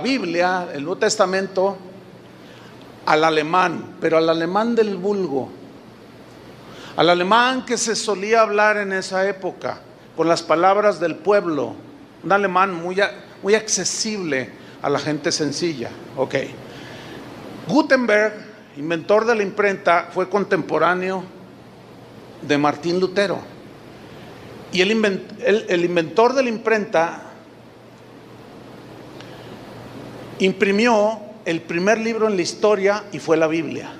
Biblia, el Nuevo Testamento, al alemán, pero al alemán del vulgo, al alemán que se solía hablar en esa época, con las palabras del pueblo, un alemán muy accesible a la gente sencilla. Ok. Gutenberg, inventor de la imprenta, fue contemporáneo de Martín Lutero, y el inventor de la imprenta imprimió el primer libro en la historia, y fue la Biblia.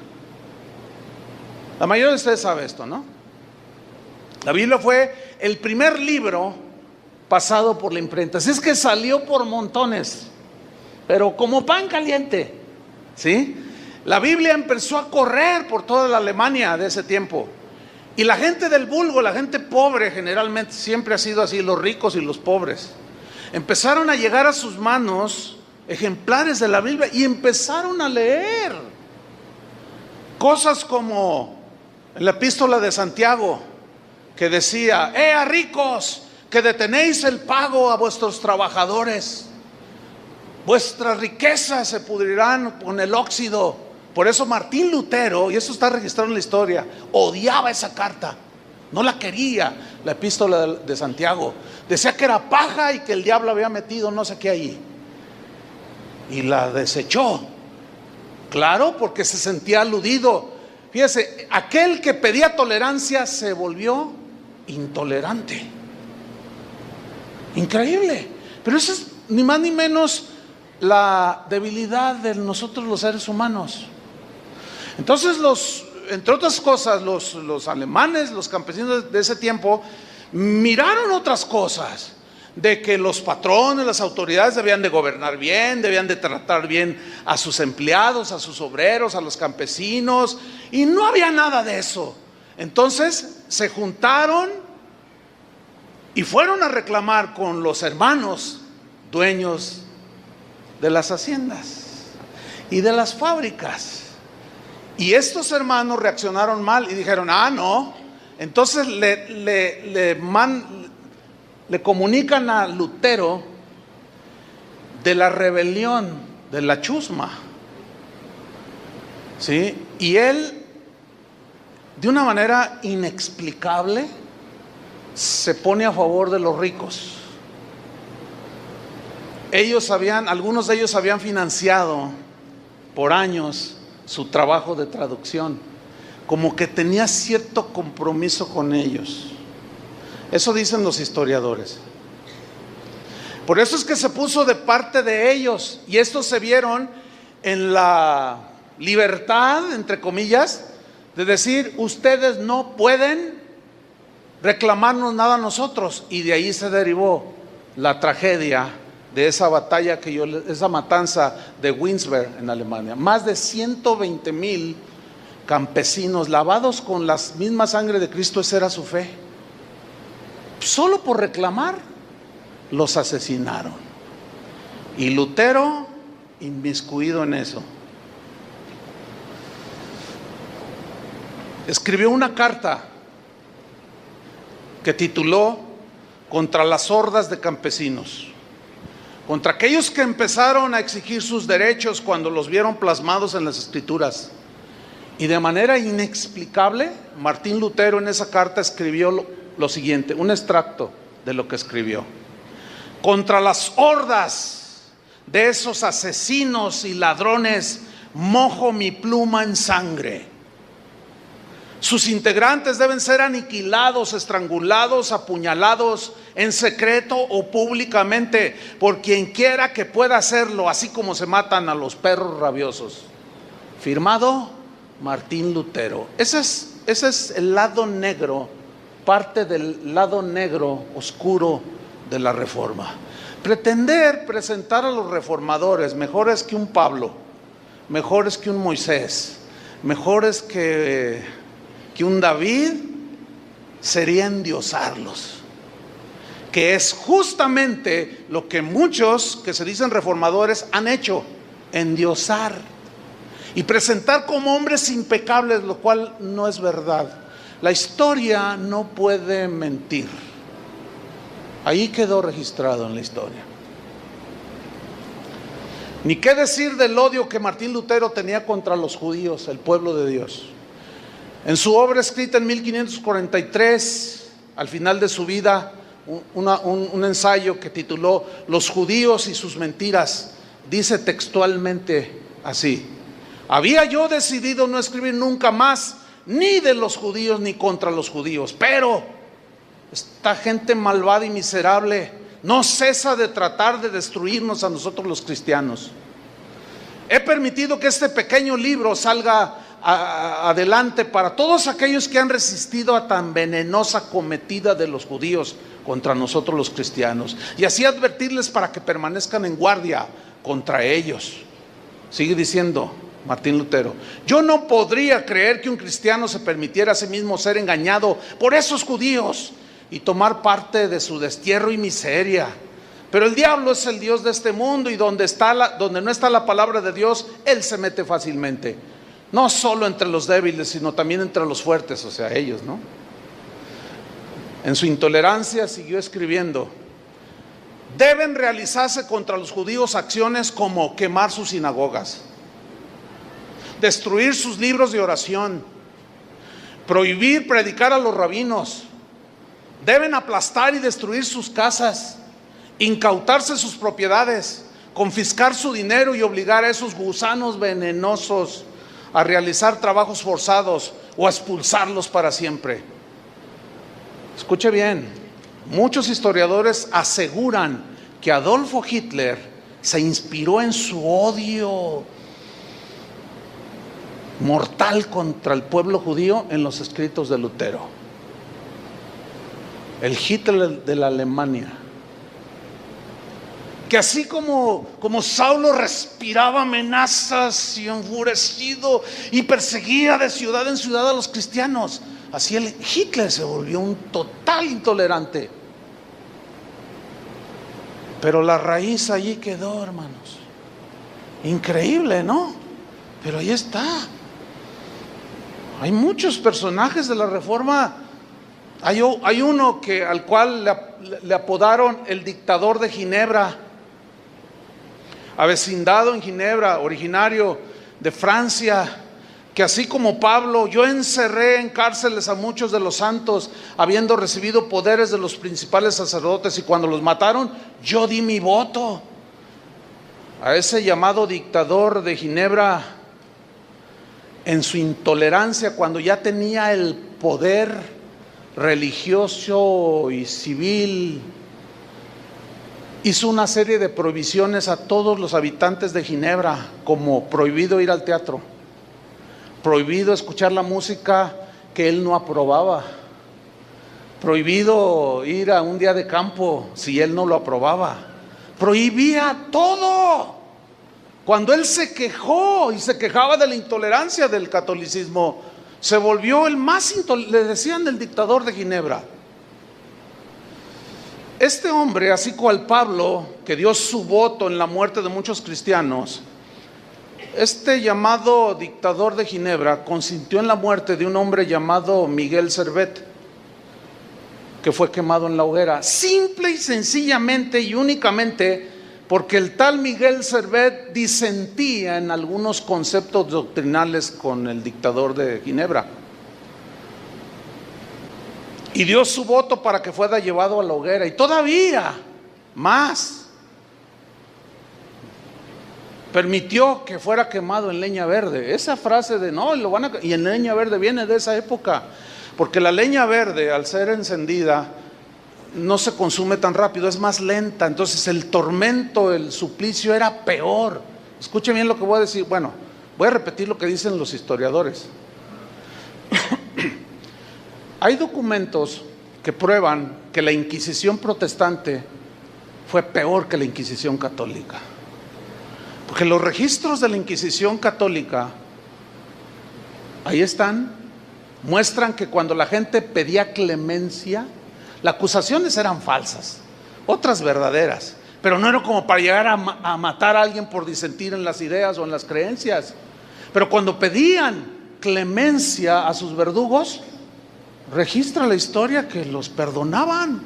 La mayoría de ustedes sabe esto, ¿no? La Biblia fue el primer libro pasado por la imprenta. Así es que salió por montones, pero como pan caliente, ¿sí? La Biblia empezó a correr por toda la Alemania de ese tiempo, y la gente del vulgo, la gente pobre, generalmente siempre ha sido así, los ricos y los pobres, empezaron a llegar a sus manos ejemplares de la Biblia y empezaron a leer. Cosas como en la epístola de Santiago, que decía: a ricos, que detenéis el pago a vuestros trabajadores, vuestras riquezas se pudrirán con el óxido. Por eso Martín Lutero, y esto está registrado en la historia, odiaba esa carta, no la quería, la epístola de Santiago. Decía que era paja y que el diablo había metido no sé qué allí, y la desechó. Claro, porque se sentía aludido. Fíjese, aquel que pedía tolerancia se volvió intolerante. Increíble. Pero eso es ni más ni menos la debilidad de nosotros los seres humanos. Entonces entre otras cosas, los alemanes, los campesinos de ese tiempo, miraron otras cosas, de que los patrones, las autoridades debían de gobernar bien, debían de tratar bien a sus empleados, a sus obreros, a los campesinos, y no había nada de eso. Entonces se juntaron y fueron a reclamar con los hermanos dueños de las haciendas y de las fábricas. Y estos hermanos reaccionaron mal y dijeron: no. Entonces le comunican a Lutero de la rebelión de la chusma, ¿sí? Y él, de una manera inexplicable, se pone a favor de los ricos. Algunos de ellos habían financiado por años su trabajo de traducción, como que tenía cierto compromiso con ellos. Eso dicen los historiadores. Por eso es que se puso de parte de ellos, y estos se vieron en la libertad, entre comillas, de decir: ustedes no pueden reclamarnos nada a nosotros. Y de ahí se derivó la tragedia de esa batalla esa matanza de Winsberg en Alemania. Más de 120,000 campesinos lavados con la misma sangre de Cristo, esa era su fe. Solo por reclamar, los asesinaron. Y Lutero inmiscuido en eso, escribió una carta que tituló Contra las hordas de campesinos, contra aquellos que empezaron a exigir sus derechos cuando los vieron plasmados en las Escrituras. Y de manera inexplicable, Martín Lutero en esa carta escribió lo siguiente, un extracto de lo que escribió: contra las hordas de esos asesinos y ladrones mojo mi pluma en sangre. Sus integrantes deben ser aniquilados, estrangulados, apuñalados en secreto o públicamente por quien quiera que pueda hacerlo, así como se matan a los perros rabiosos. Firmado Martín Lutero. Ese es el lado negro, parte del lado negro oscuro de la Reforma. Pretender presentar a los reformadores mejores que un Pablo, mejores que un Moisés, mejores que un David, sería endiosarlos, que es justamente lo que muchos que se dicen reformadores han hecho: endiosar y presentar como hombres impecables, lo cual no es verdad. La historia no puede mentir. Ahí quedó registrado en la historia. Ni qué decir del odio que Martín Lutero tenía contra los judíos, el pueblo de Dios. En su obra escrita en 1543, al final de su vida, un ensayo que tituló Los judíos y sus mentiras, dice textualmente así: había yo decidido no escribir nunca más ni de los judíos ni contra los judíos, pero esta gente malvada y miserable no cesa de tratar de destruirnos a nosotros los cristianos. He permitido que este pequeño libro salga adelante para todos aquellos que han resistido a tan venenosa cometida de los judíos contra nosotros los cristianos, y así advertirles para que permanezcan en guardia contra ellos. Sigue diciendo Martín Lutero: yo no podría creer que un cristiano se permitiera a sí mismo ser engañado por esos judíos y tomar parte de su destierro y miseria. Pero el diablo es el dios de este mundo, y donde no está la palabra de Dios, él se mete fácilmente. No solo entre los débiles, sino también entre los fuertes, o sea, ellos, ¿no? En su intolerancia siguió escribiendo: deben realizarse contra los judíos acciones como quemar sus sinagogas, destruir sus libros de oración, prohibir predicar a los rabinos, deben aplastar y destruir sus casas, incautarse sus propiedades, confiscar su dinero y obligar a esos gusanos venenosos a realizar trabajos forzados o a expulsarlos para siempre. Escuche bien, muchos historiadores aseguran que Adolfo Hitler se inspiró en su odio mortal contra el pueblo judío en los escritos de Lutero. El Hitler de la Alemania, que así como Saulo respiraba amenazas y enfurecido y perseguía de ciudad en ciudad a los cristianos, así el Hitler se volvió un total intolerante. Pero la raíz allí quedó, hermanos. Increíble, ¿no? Pero ahí está. Hay muchos personajes de la Reforma. Hay uno al cual le apodaron el dictador de Ginebra, avecindado en Ginebra, originario de Francia, que así como Pablo, yo encerré en cárceles a muchos de los santos, habiendo recibido poderes de los principales sacerdotes, y cuando los mataron, yo di mi voto. A ese llamado dictador de Ginebra, en su intolerancia, cuando ya tenía el poder religioso y civil, hizo una serie de prohibiciones a todos los habitantes de Ginebra, como prohibido ir al teatro, prohibido escuchar la música que él no aprobaba, prohibido ir a un día de campo si él no lo aprobaba, prohibía todo. Cuando él se quejó y se quejaba de la intolerancia del catolicismo, se volvió el más le decían el dictador de Ginebra. Este hombre, así cual Pablo, que dio su voto en la muerte de muchos cristianos, este llamado dictador de Ginebra consintió en la muerte de un hombre llamado Miguel Servet, que fue quemado en la hoguera, simple y sencillamente y únicamente porque el tal Miguel Servet disentía en algunos conceptos doctrinales con el dictador de Ginebra, y dio su voto para que fuera llevado a la hoguera. Y todavía más, permitió que fuera quemado en leña verde. Esa frase de no, y en leña verde viene de esa época, porque la leña verde, al ser encendida, no se consume tan rápido, es más lenta. Entonces el tormento, el suplicio era peor. Escuchen bien lo que voy a decir. Bueno, voy a repetir lo que dicen los historiadores. Hay documentos que prueban que la Inquisición protestante fue peor que la Inquisición católica, porque los registros de la Inquisición católica, ahí están, muestran que cuando la gente pedía clemencia, las acusaciones eran falsas, otras verdaderas, pero no era como para llegar a matar a alguien por disentir en las ideas o en las creencias. Pero cuando pedían clemencia a sus verdugos, registra la historia que los perdonaban.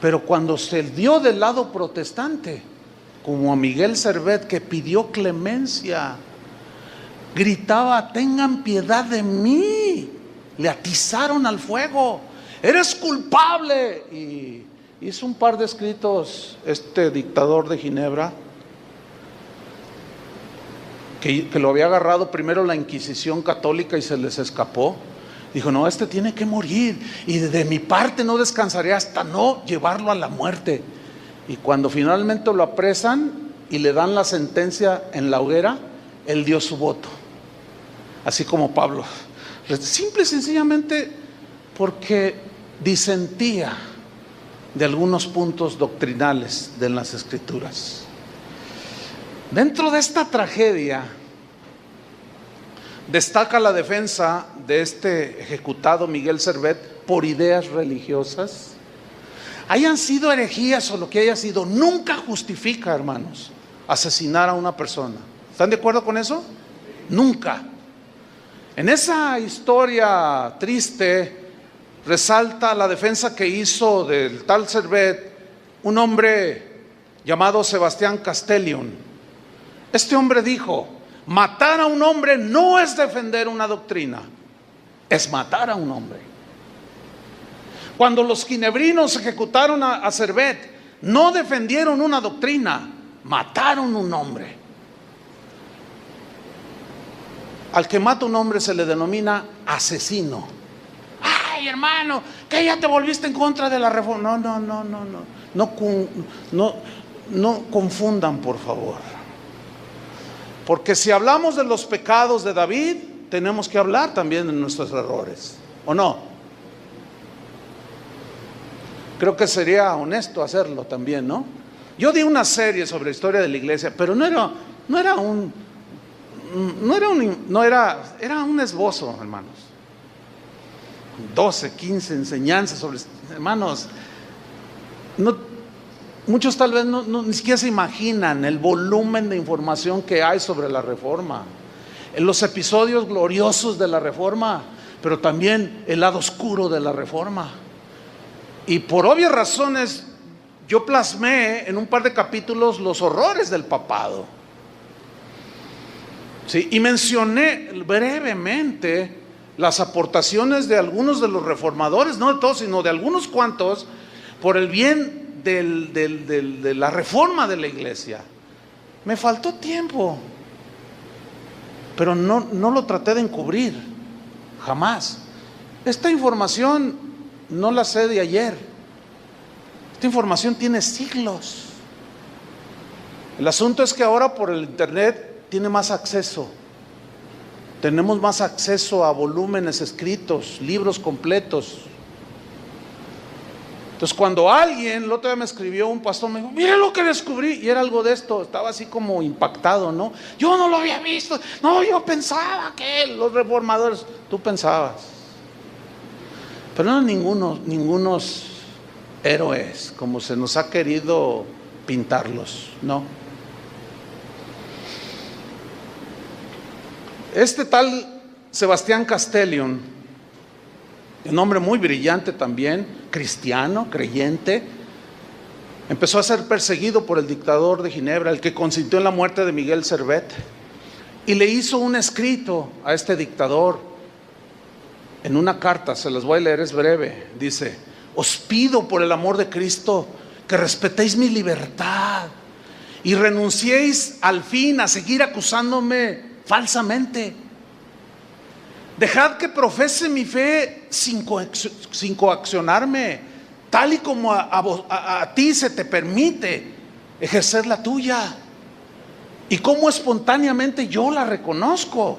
Pero cuando se dio del lado protestante, como a Miguel Servet, que pidió clemencia, gritaba: tengan piedad de mí, le atizaron al fuego, eres culpable. Y hizo un par de escritos este dictador de Ginebra, que lo había agarrado primero la Inquisición católica y se les escapó. Dijo: no, este tiene que morir, y de mi parte no descansaré hasta no llevarlo a la muerte. Y cuando finalmente lo apresan y le dan la sentencia en la hoguera, él dio su voto, así como Pablo, simple y sencillamente porque disentía de algunos puntos doctrinales de las Escrituras. Dentro de esta tragedia destaca la defensa de este ejecutado Miguel Servet por ideas religiosas. Hayan sido herejías o lo que haya sido, nunca justifica, hermanos, asesinar a una persona. ¿Están de acuerdo con eso? Nunca. En esa historia triste resalta la defensa que hizo del tal Servet un hombre llamado Sebastián Castellion. Este hombre dijo: matar a un hombre no es defender una doctrina, es matar a un hombre. Cuando los ginebrinos ejecutaron a Servet, no defendieron una doctrina, mataron un hombre. Al que mata un hombre se le denomina asesino. Ay, hermano, que ya te volviste en contra de la reforma. No confundan, por favor. Porque si hablamos de los pecados de David, tenemos que hablar también de nuestros errores, ¿o no? Creo que sería honesto hacerlo también, ¿no? Yo di una serie sobre la historia de la iglesia, pero era un esbozo, hermanos. 12, 15 enseñanzas sobre, hermanos, muchos tal vez ni siquiera se imaginan el volumen de información que hay sobre la reforma, en los episodios gloriosos de la reforma, pero también el lado oscuro de la reforma. Y por obvias razones yo plasmé en un par de capítulos los horrores del papado, ¿sí? Y mencioné brevemente las aportaciones de algunos de los reformadores, no de todos, sino de algunos cuantos, por el bien de la reforma de la iglesia. Me faltó tiempo, pero no lo traté de encubrir, jamás. Esta información no la sé de ayer. Esta información tiene siglos. El asunto es que ahora por el internet tiene más acceso. Tenemos más acceso a volúmenes escritos, libros completos. Entonces cuando alguien, el otro día me escribió un pastor, me dijo: mire lo que descubrí, y era algo de esto. Estaba así como impactado, ¿no? Yo no lo había visto. No, yo pensaba que los reformadores. Tú pensabas. Pero no ningunos héroes como se nos ha querido pintarlos, no. Este tal Sebastián Castellion, un hombre muy brillante también, cristiano, creyente, empezó a ser perseguido por el dictador de Ginebra, el que consintió en la muerte de Miguel Servet, y le hizo un escrito a este dictador. En una carta, se las voy a leer, es breve, dice: os pido por el amor de Cristo que respetéis mi libertad y renunciéis al fin a seguir acusándome falsamente. Dejad que profese mi fe sin coaccionarme, tal y como a ti se te permite ejercer la tuya, y como espontáneamente yo la reconozco.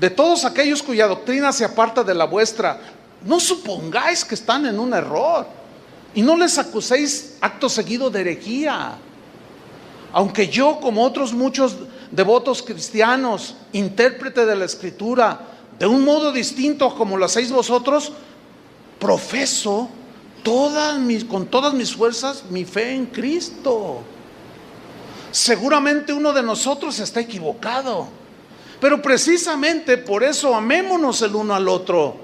De todos aquellos cuya doctrina se aparta de la vuestra, no supongáis que están en un error, y no les acuséis acto seguido de herejía. Aunque yo, como otros muchos devotos cristianos, intérprete de la Escritura, de un modo distinto como lo hacéis vosotros, profeso con todas mis fuerzas mi fe en Cristo. Seguramente uno de nosotros está equivocado, pero precisamente por eso amémonos el uno al otro.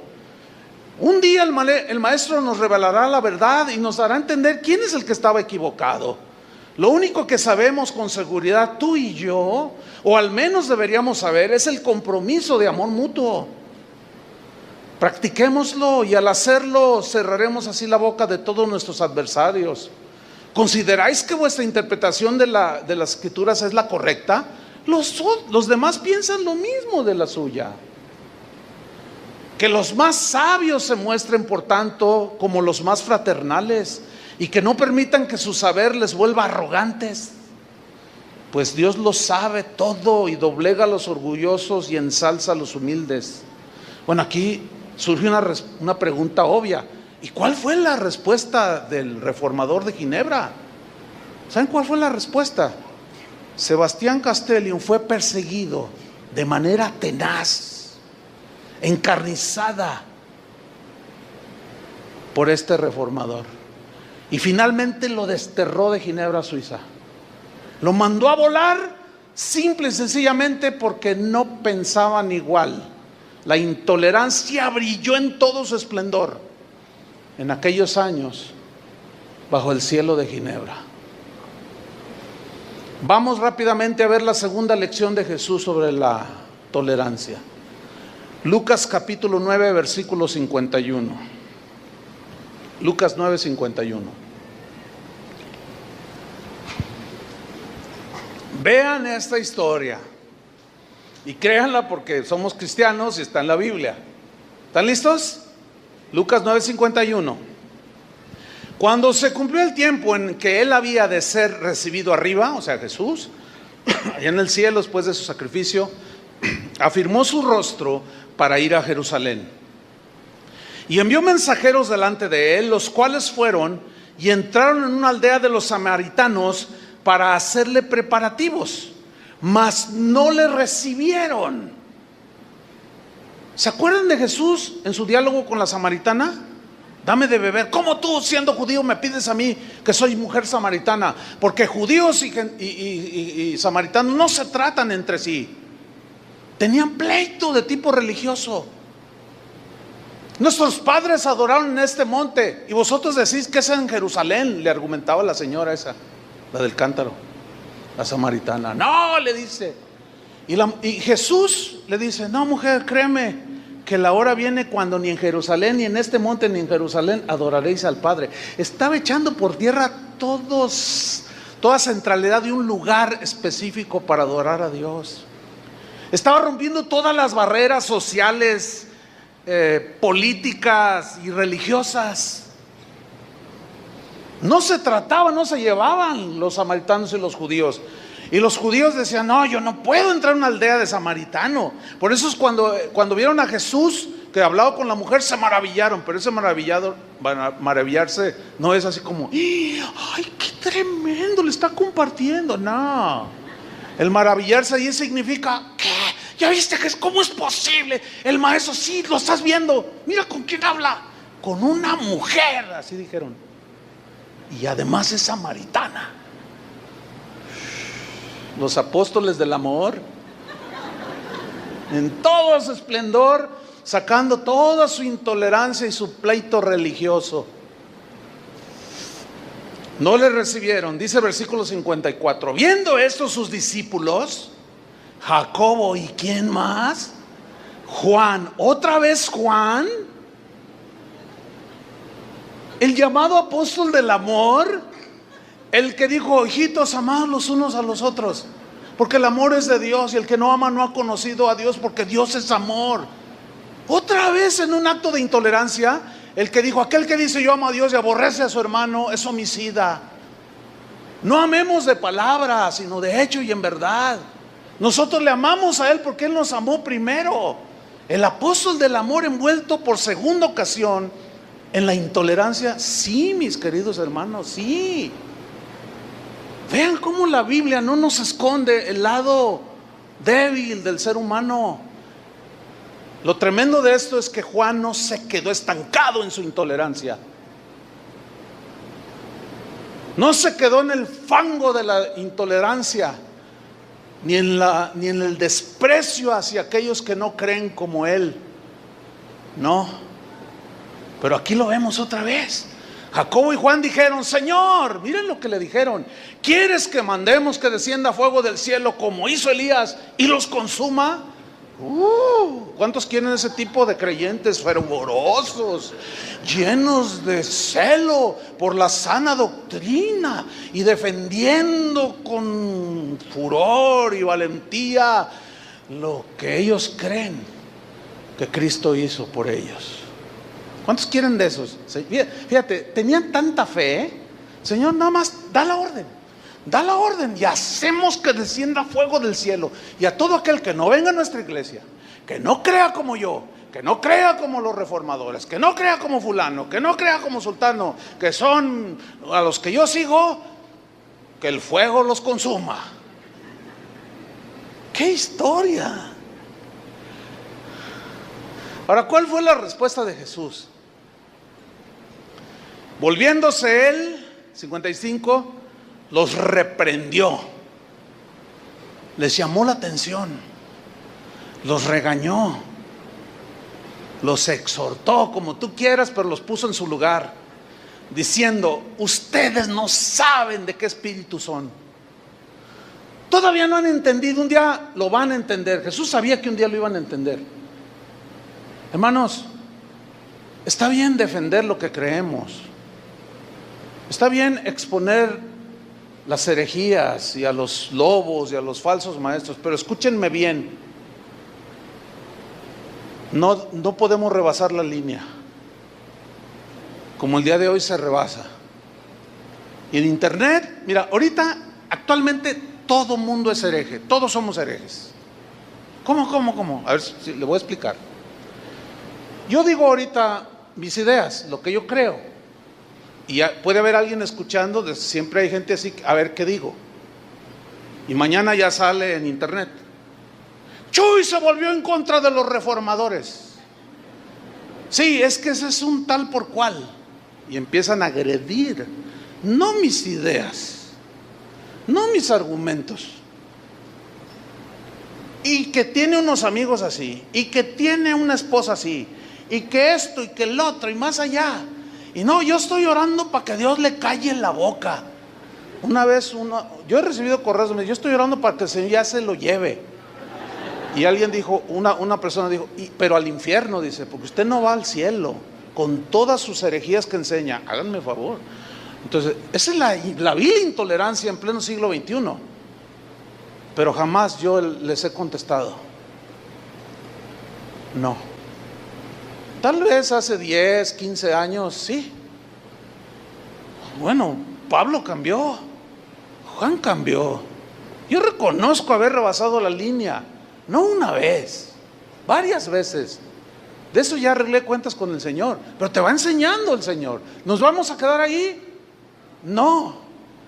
Un día el maestro nos revelará la verdad y nos dará a entender quién es el que estaba equivocado. Lo único que sabemos con seguridad tú y yo, o al menos deberíamos saber, es el compromiso de amor mutuo. Practiquémoslo, y al hacerlo cerraremos así la boca de todos nuestros adversarios. ¿Consideráis que vuestra interpretación de las Escrituras es la correcta? Los demás piensan lo mismo de la suya. Que los más sabios se muestren, por tanto, como los más fraternales, y que no permitan que su saber les vuelva arrogantes, pues Dios lo sabe todo y doblega a los orgullosos y ensalza a los humildes. Bueno, aquí surge una pregunta obvia: ¿y cuál fue la respuesta del reformador de Ginebra? ¿Saben cuál fue la respuesta? Sebastián Castellion fue perseguido de manera tenaz, encarnizada, por este reformador, y finalmente lo desterró de Ginebra, Suiza. Lo mandó a volar simple y sencillamente porque no pensaban igual. La intolerancia brilló en todo su esplendor en aquellos años bajo el cielo de Ginebra. Vamos rápidamente a ver la segunda lección de Jesús sobre la tolerancia. Lucas capítulo 9, versículo 51. Lucas 9, 51. Vean esta historia y créanla porque somos cristianos y está en la Biblia. ¿Están listos? Lucas 9, 51. Cuando se cumplió el tiempo en que él había de ser recibido arriba, o sea Jesús, allá en el cielo después de su sacrificio, afirmó su rostro para ir a Jerusalén. Y envió mensajeros delante de él, los cuales fueron y entraron en una aldea de los samaritanos para hacerle preparativos, mas no le recibieron. ¿Se acuerdan de Jesús en su diálogo con la samaritana? Dame de beber. ¿Cómo tú, siendo judío, me pides a mí que soy mujer samaritana? Porque judíos y samaritanos no se tratan entre sí. Tenían pleito de tipo religioso. Nuestros padres adoraron en este monte y vosotros decís que es en Jerusalén, le argumentaba la señora esa, la del cántaro, la samaritana. No, le dice. Y Jesús le dice, no, mujer, créeme que la hora viene cuando ni en Jerusalén, ni en este monte, ni en Jerusalén adoraréis al Padre. Estaba echando por tierra toda centralidad de un lugar específico para adorar a Dios. Estaba rompiendo todas las barreras sociales, políticas y religiosas. No se trataba, no se llevaban los samaritanos y los judíos. Y los judíos decían, no, yo no puedo entrar en una aldea de samaritano. Por eso es cuando vieron a Jesús que hablaba con la mujer, se maravillaron. Pero ese maravillarse no es así como, ¡ay, qué tremendo! Le está compartiendo. No, el maravillarse ahí significa, ¿qué? ¿Ya viste cómo es posible? El maestro, sí, lo estás viendo. Mira con quién habla. Con una mujer, así dijeron. Y además es samaritana. Los apóstoles del amor, en todo su esplendor, sacando toda su intolerancia y su pleito religioso. No le recibieron, dice el versículo 54. Viendo esto sus discípulos, Jacobo y ¿quién más? Juan, otra vez Juan, el llamado apóstol del amor, el que dijo, hijitos, amados los unos a los otros, porque el amor es de Dios, y el que no ama no ha conocido a Dios, porque Dios es amor. Otra vez en un acto de intolerancia, el que dijo, aquel que dice yo amo a Dios y aborrece a su hermano es homicida. No amemos de palabra, sino de hecho y en verdad. Nosotros le amamos a Él porque Él nos amó primero. El apóstol del amor envuelto por segunda ocasión en la intolerancia. Sí, mis queridos hermanos, sí. Vean cómo la Biblia no nos esconde el lado débil del ser humano. Lo tremendo de esto es que Juan no se quedó estancado en su intolerancia. No se quedó en el fango de la intolerancia, ni en el desprecio hacia aquellos que no creen como él. No. Pero aquí lo vemos otra vez. Jacobo y Juan dijeron, Señor, miren lo que le dijeron, ¿quieres que mandemos que descienda fuego del cielo como hizo Elías y los consuma? ¿Cuántos quieren ese tipo de creyentes fervorosos, llenos de celo por la sana doctrina y defendiendo con furor y valentía lo que ellos creen que Cristo hizo por ellos? ¿Cuántos quieren de esos? Fíjate, tenían tanta fe, Señor, nada más da la orden y hacemos que descienda fuego del cielo. Y a todo aquel que no venga a nuestra iglesia, que no crea como yo, que no crea como los reformadores, que no crea como fulano, que no crea como sultano, que son a los que yo sigo, que el fuego los consuma. ¡Qué historia! Ahora, ¿cuál fue la respuesta de Jesús? Volviéndose él, 55, los reprendió, les llamó la atención, los regañó los exhortó, como tú quieras, pero los puso en su lugar, diciendo: ustedes no saben de qué espíritu son. Todavía no han entendido, un día lo van a entender. Jesús sabía que un día lo iban a entender. Hermanos, está bien defender lo que creemos, está bien exponer las herejías y a los lobos y a los falsos maestros, pero escúchenme bien, no podemos rebasar la línea como el día de hoy se rebasa. Y en internet, mira, ahorita actualmente todo mundo es hereje, todos somos herejes. ¿Cómo? A ver si le voy a explicar. Yo digo ahorita mis ideas, lo que yo creo, y puede haber alguien escuchando, siempre hay gente así, a ver qué digo, y mañana ya sale en internet: Chuy se volvió en contra de los reformadores. Sí, es que ese es un tal por cual, y empiezan a agredir, no mis ideas, no mis argumentos, y que tiene unos amigos así, y que tiene una esposa así, y que esto y que el otro y más allá. Y no, yo estoy orando para que Dios le calle la boca. Una vez yo he recibido correos, yo estoy orando para que el Señor ya se lo lleve. Y alguien dijo, una persona dijo: pero al infierno, dice, porque usted no va al cielo con todas sus herejías que enseña, háganme favor. Entonces, esa es la vil intolerancia en pleno siglo XXI. Pero jamás yo les he contestado, no. Tal vez hace 10, 15 años, sí. Bueno, Pablo cambió, Juan cambió. Yo reconozco haber rebasado la línea, no una vez, varias veces. De eso ya arreglé cuentas con el Señor, pero te va enseñando el Señor. ¿Nos vamos a quedar ahí? No,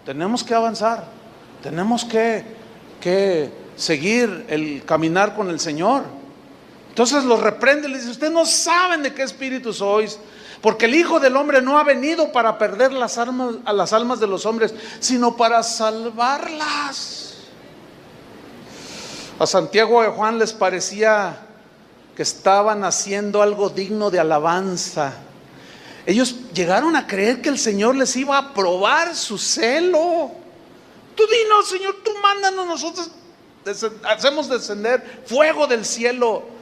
tenemos que avanzar, tenemos que seguir el caminar con el Señor. Entonces los reprende, les dice: ustedes no saben de qué espíritu sois, porque el Hijo del Hombre no ha venido para perder a las almas de los hombres, sino para salvarlas. A Santiago y a Juan les parecía que estaban haciendo algo digno de alabanza. Ellos llegaron a creer que el Señor les iba a probar su celo. Tú dinos, Señor, tú mándanos, nosotros hacemos descender fuego del cielo.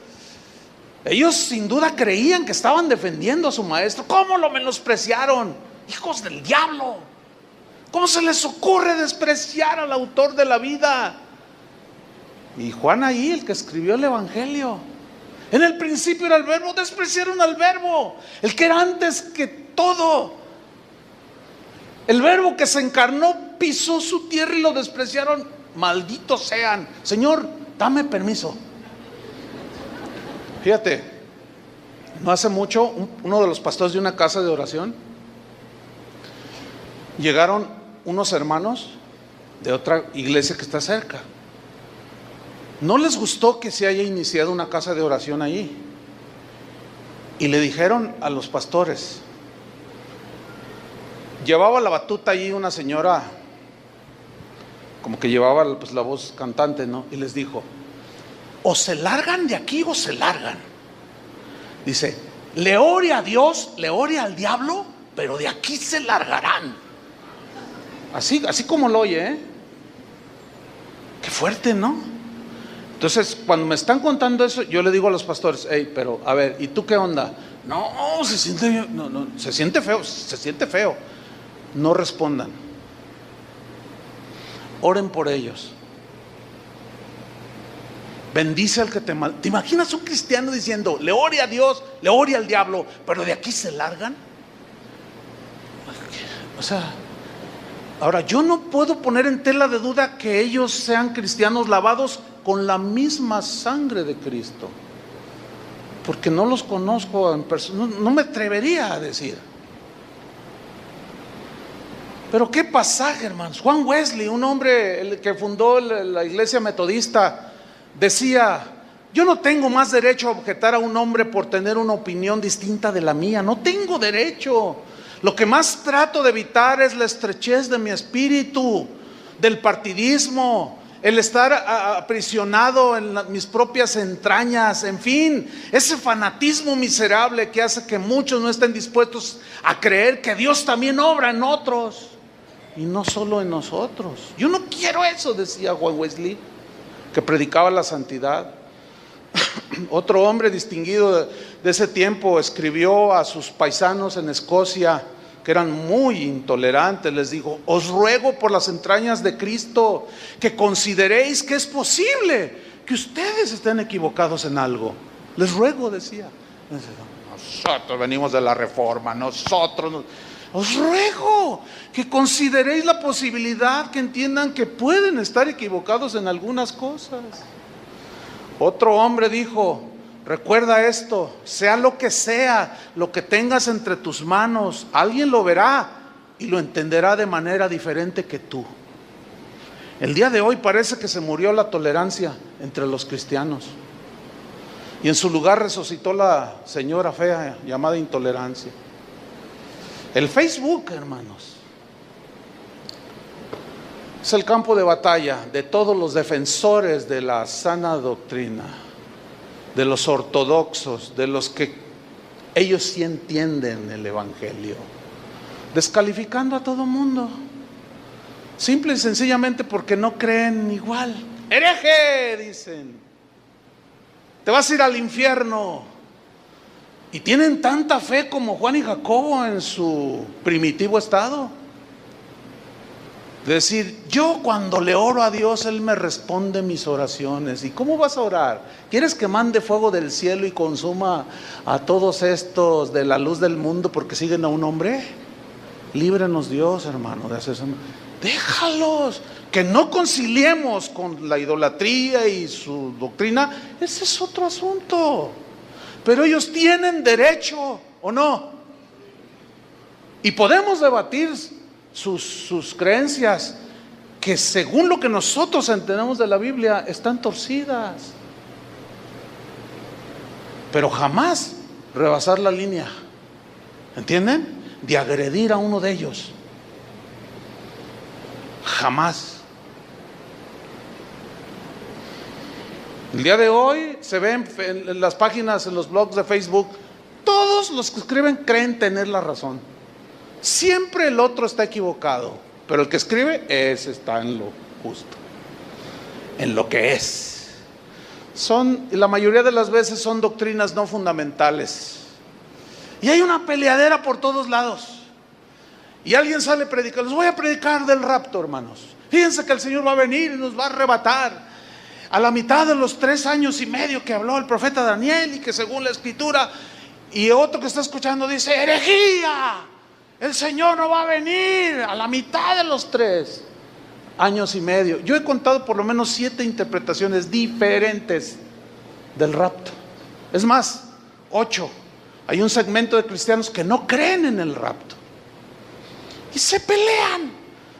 Ellos sin duda creían que estaban defendiendo a su maestro. ¿Cómo lo menospreciaron? Hijos del diablo. ¿Cómo se les ocurre despreciar al autor de la vida? Y Juan ahí, el que escribió el Evangelio: en el principio era el verbo. Despreciaron al verbo, el que era antes que todo. El verbo que se encarnó pisó su tierra y lo despreciaron. Malditos sean. Señor, dame permiso. Fíjate, no hace mucho uno de los pastores de una casa de oración, llegaron unos hermanos de otra iglesia que está cerca. No les gustó que se haya iniciado una casa de oración allí, y le dijeron a los pastores, llevaba la batuta allí una señora, como que llevaba pues la voz cantante, ¿no? Y les dijo: o se largan de aquí o se largan. Dice: le ore a Dios, le ore al diablo, pero de aquí se largarán. Así como lo oye, ¿eh? Qué fuerte, ¿no? Entonces, cuando me están contando eso, yo le digo a los pastores: hey, pero a ver, ¿y tú qué onda? No, se siente feo. No respondan. Oren por ellos. Bendice al que te mal. ¿Te imaginas un cristiano diciendo: le ore a Dios, le ore al diablo, pero de aquí se largan? O sea, ahora yo no puedo poner en tela de duda que ellos sean cristianos lavados con la misma sangre de Cristo, porque no los conozco en persona, no me atrevería a decir. Pero qué pasaje, hermanos. Juan Wesley, un hombre el que fundó la iglesia metodista, decía: yo no tengo más derecho a objetar a un hombre por tener una opinión distinta de la mía. No tengo derecho. Lo que más trato de evitar es la estrechez de mi espíritu, del partidismo, el estar aprisionado en mis propias entrañas, en fin, ese fanatismo miserable que hace que muchos no estén dispuestos a creer que Dios también obra en otros y no solo en nosotros. Yo no quiero eso, decía Juan Wesley, que predicaba la santidad. Otro hombre distinguido de ese tiempo escribió a sus paisanos en Escocia, que eran muy intolerantes, les dijo: os ruego por las entrañas de Cristo que consideréis que es posible que ustedes estén equivocados en algo. Les ruego, decía. Nosotros venimos de la Reforma, os ruego que consideréis la posibilidad, que entiendan que pueden estar equivocados en algunas cosas. Otro hombre dijo: recuerda esto, sea lo que tengas entre tus manos, alguien lo verá y lo entenderá de manera diferente que tú. El día de hoy parece que se murió la tolerancia entre los cristianos y en su lugar resucitó la señora fea llamada intolerancia. El Facebook, hermanos, es el campo de batalla de todos los defensores de la sana doctrina, de los ortodoxos, de los que ellos sí entienden el evangelio, descalificando a todo mundo, simple y sencillamente porque no creen igual. Hereje, dicen, te vas a ir al infierno. Y tienen tanta fe como Juan y Jacobo en su primitivo estado. Decir: yo cuando le oro a Dios, Él me responde mis oraciones. ¿Y cómo vas a orar? ¿Quieres que mande fuego del cielo y consuma a todos estos de la luz del mundo porque siguen a un hombre? Líbranos Dios, hermano, de hacer eso. Déjalos, que no conciliemos con la idolatría y su doctrina. Ese es otro asunto. Pero ellos tienen derecho, ¿o no? Y podemos debatir sus creencias, que según lo que nosotros entendemos de la Biblia están torcidas, pero jamás rebasar la línea, ¿entienden? De agredir a uno de ellos, jamás. El día de hoy se ven en las páginas, en los blogs de Facebook, todos los que escriben creen tener la razón. Siempre el otro está equivocado, pero el que escribe, ese está en lo justo, en lo que es. La mayoría de las veces son doctrinas no fundamentales. Y hay una peleadera por todos lados. Y alguien sale a predicar: les voy a predicar del rapto, hermanos. Fíjense que el Señor va a venir y nos va a arrebatar a la mitad de los 3 años y medio que habló el profeta Daniel, y que según la escritura. Y otro que está escuchando dice: herejía, el Señor no va a venir a la mitad de los 3 años y medio. Yo he contado por lo menos 7 interpretaciones diferentes del rapto. Es más, 8. Hay un segmento de cristianos que no creen en el rapto y se pelean.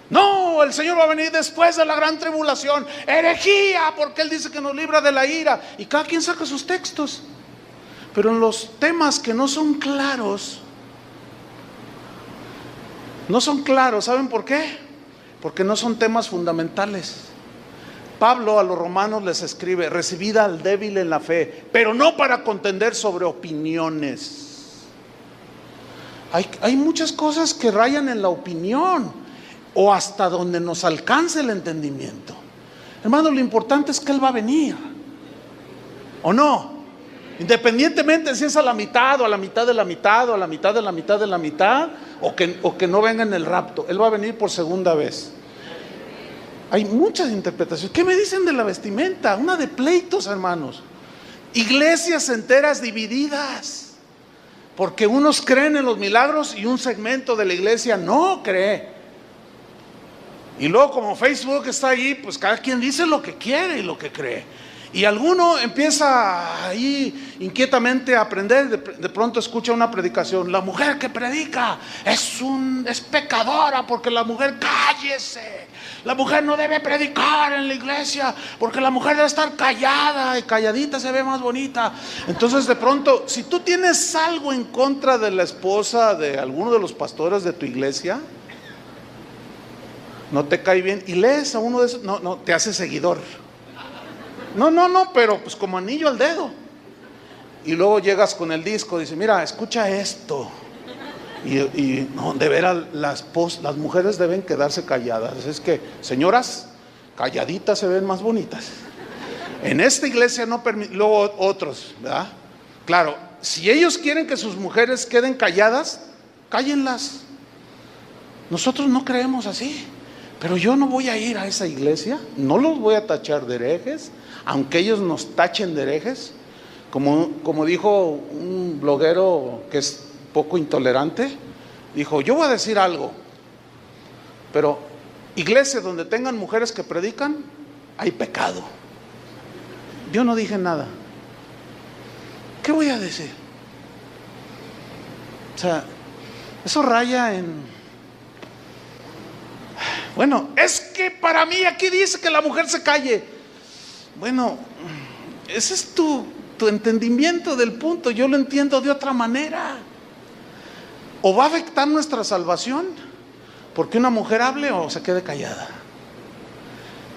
No, el Señor va a venir después de la gran tribulación. Herejía, porque Él dice que nos libra de la ira. Y cada quien saca sus textos. Pero en los temas que no son claros, ¿saben por qué? Porque no son temas fundamentales. Pablo a los romanos les escribe: recibid al débil en la fe, pero no para contender sobre opiniones. Hay muchas cosas que rayan en la opinión, o hasta donde nos alcance el entendimiento. Hermano, lo importante es que Él va a venir, ¿o no? Independientemente si es a la mitad, o a la mitad de la mitad, o a la mitad de la mitad de la mitad, o que no venga en el rapto. Él va a venir por segunda vez. Hay muchas interpretaciones. ¿Qué me dicen de la vestimenta? Una de pleitos, hermanos. Iglesias enteras divididas, porque unos creen en los milagros y un segmento de la iglesia no cree. Y luego, como Facebook está ahí, pues cada quien dice lo que quiere y lo que cree. Y alguno empieza ahí inquietamente a aprender. De pronto escucha una predicación: la mujer que predica es pecadora, porque la mujer, cállese, la mujer no debe predicar en la iglesia, porque la mujer debe estar callada, y calladita se ve más bonita. Entonces, de pronto, si tú tienes algo en contra de la esposa de alguno de los pastores de tu iglesia, no te cae bien y lees a uno de esos, no, te hace seguidor. No, pero pues como anillo al dedo. Y luego llegas con el disco, dice, mira, escucha esto. Y no, de veras, las mujeres deben quedarse calladas. Es que, señoras, calladitas se ven más bonitas. En esta iglesia no permite, luego otros, ¿verdad? Claro, si ellos quieren que sus mujeres queden calladas, cállenlas. Nosotros no creemos así. Pero yo no voy a ir a esa iglesia, no los voy a tachar de herejes, aunque ellos nos tachen de herejes. Como dijo un bloguero que es poco intolerante, dijo, yo voy a decir algo, pero iglesias donde tengan mujeres que predican, hay pecado. Yo no dije nada. ¿Qué voy a decir? O sea, eso raya en... Bueno, es que para mí aquí dice que la mujer se calle. Bueno, ese es tu entendimiento del punto. Yo lo entiendo de otra manera. O va a afectar nuestra salvación porque una mujer hable o se quede callada.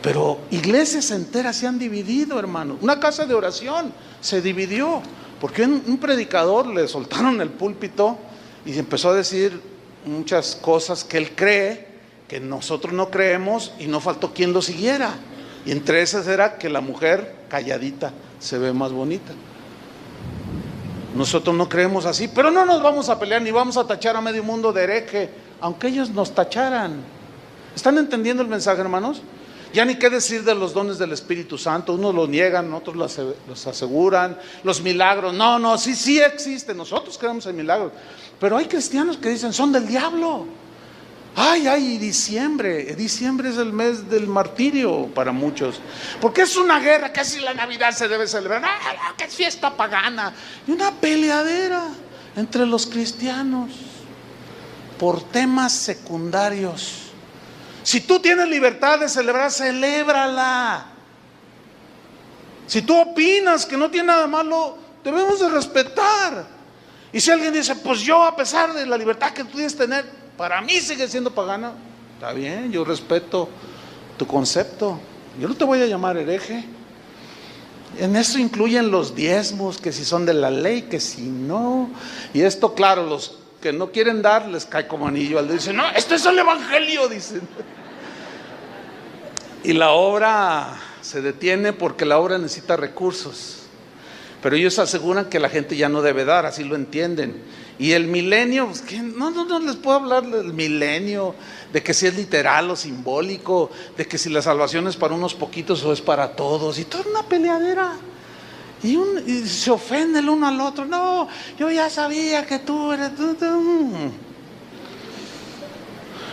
Pero iglesias enteras se han dividido, hermano. Una casa de oración se dividió porque un predicador le soltaron el púlpito y empezó a decir muchas cosas que él cree que nosotros no creemos, y no faltó quien lo siguiera. Y entre esas era que la mujer calladita se ve más bonita. Nosotros no creemos así, pero no nos vamos a pelear ni vamos a tachar a medio mundo de hereje, aunque ellos nos tacharan. ¿Están entendiendo el mensaje, hermanos? Ya ni qué decir de los dones del Espíritu Santo. Unos los niegan, otros los aseguran. Los milagros, no, sí existen. Nosotros creemos en milagros, pero hay cristianos que dicen son del diablo. Ay, diciembre es el mes del martirio para muchos, porque es una guerra, casi la Navidad se debe celebrar, que es fiesta pagana, y una peleadera entre los cristianos por temas secundarios. Si tú tienes libertad de celebrar, celébrala. Si tú opinas que no tiene nada malo, debemos de respetar. Y si alguien dice, pues yo, a pesar de la libertad que tú tienes tener, para mí sigue siendo pagana, está bien, yo respeto tu concepto. Yo no te voy a llamar hereje. En eso incluyen los diezmos, que si son de la ley, que si no. Y esto, claro, los que no quieren dar les cae como anillo al dedo. Dicen, no, esto es el evangelio, dicen. Y la obra se detiene porque la obra necesita recursos. Pero ellos aseguran que la gente ya no debe dar, así lo entienden. Y el milenio, pues, no les puedo hablar del milenio, de que si es literal o simbólico, de que si la salvación es para unos poquitos o es para todos, y toda una peleadera. Y se ofende el uno al otro. No, yo ya sabía que tú eres...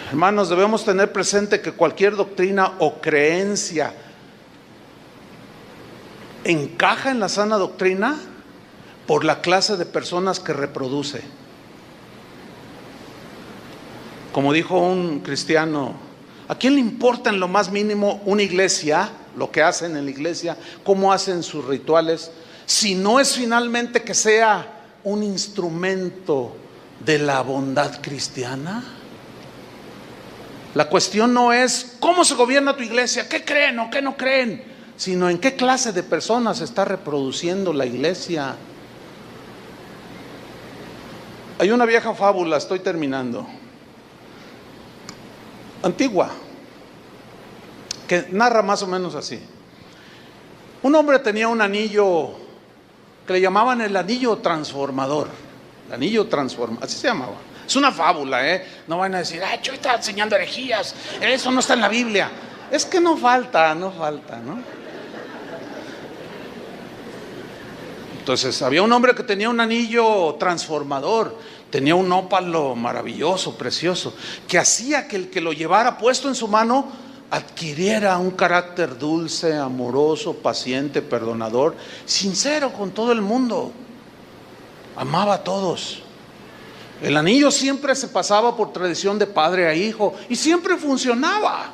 Hermanos, debemos tener presente que cualquier doctrina o creencia encaja en la sana doctrina por la clase de personas que reproduce. Como dijo un cristiano, ¿a quién le importa en lo más mínimo una iglesia, lo que hacen en la iglesia, cómo hacen sus rituales, si no es finalmente que sea un instrumento de la bondad cristiana? La cuestión no es cómo se gobierna tu iglesia, qué creen o qué no creen, sino en qué clase de personas está reproduciendo la iglesia. Hay una vieja fábula, estoy terminando, antigua, que narra más o menos así. Un hombre tenía un anillo que le llamaban el anillo transformador. El anillo transformador, así se llamaba. Es una fábula, no van a decir, yo estaba enseñando herejías, eso no está en la Biblia. Es que no falta, ¿no? Entonces había un hombre que tenía un anillo transformador, tenía un ópalo maravilloso, precioso, que hacía que el que lo llevara puesto en su mano adquiriera un carácter dulce, amoroso, paciente, perdonador, sincero con todo el mundo. Amaba a todos. El anillo siempre se pasaba por tradición de padre a hijo y siempre funcionaba.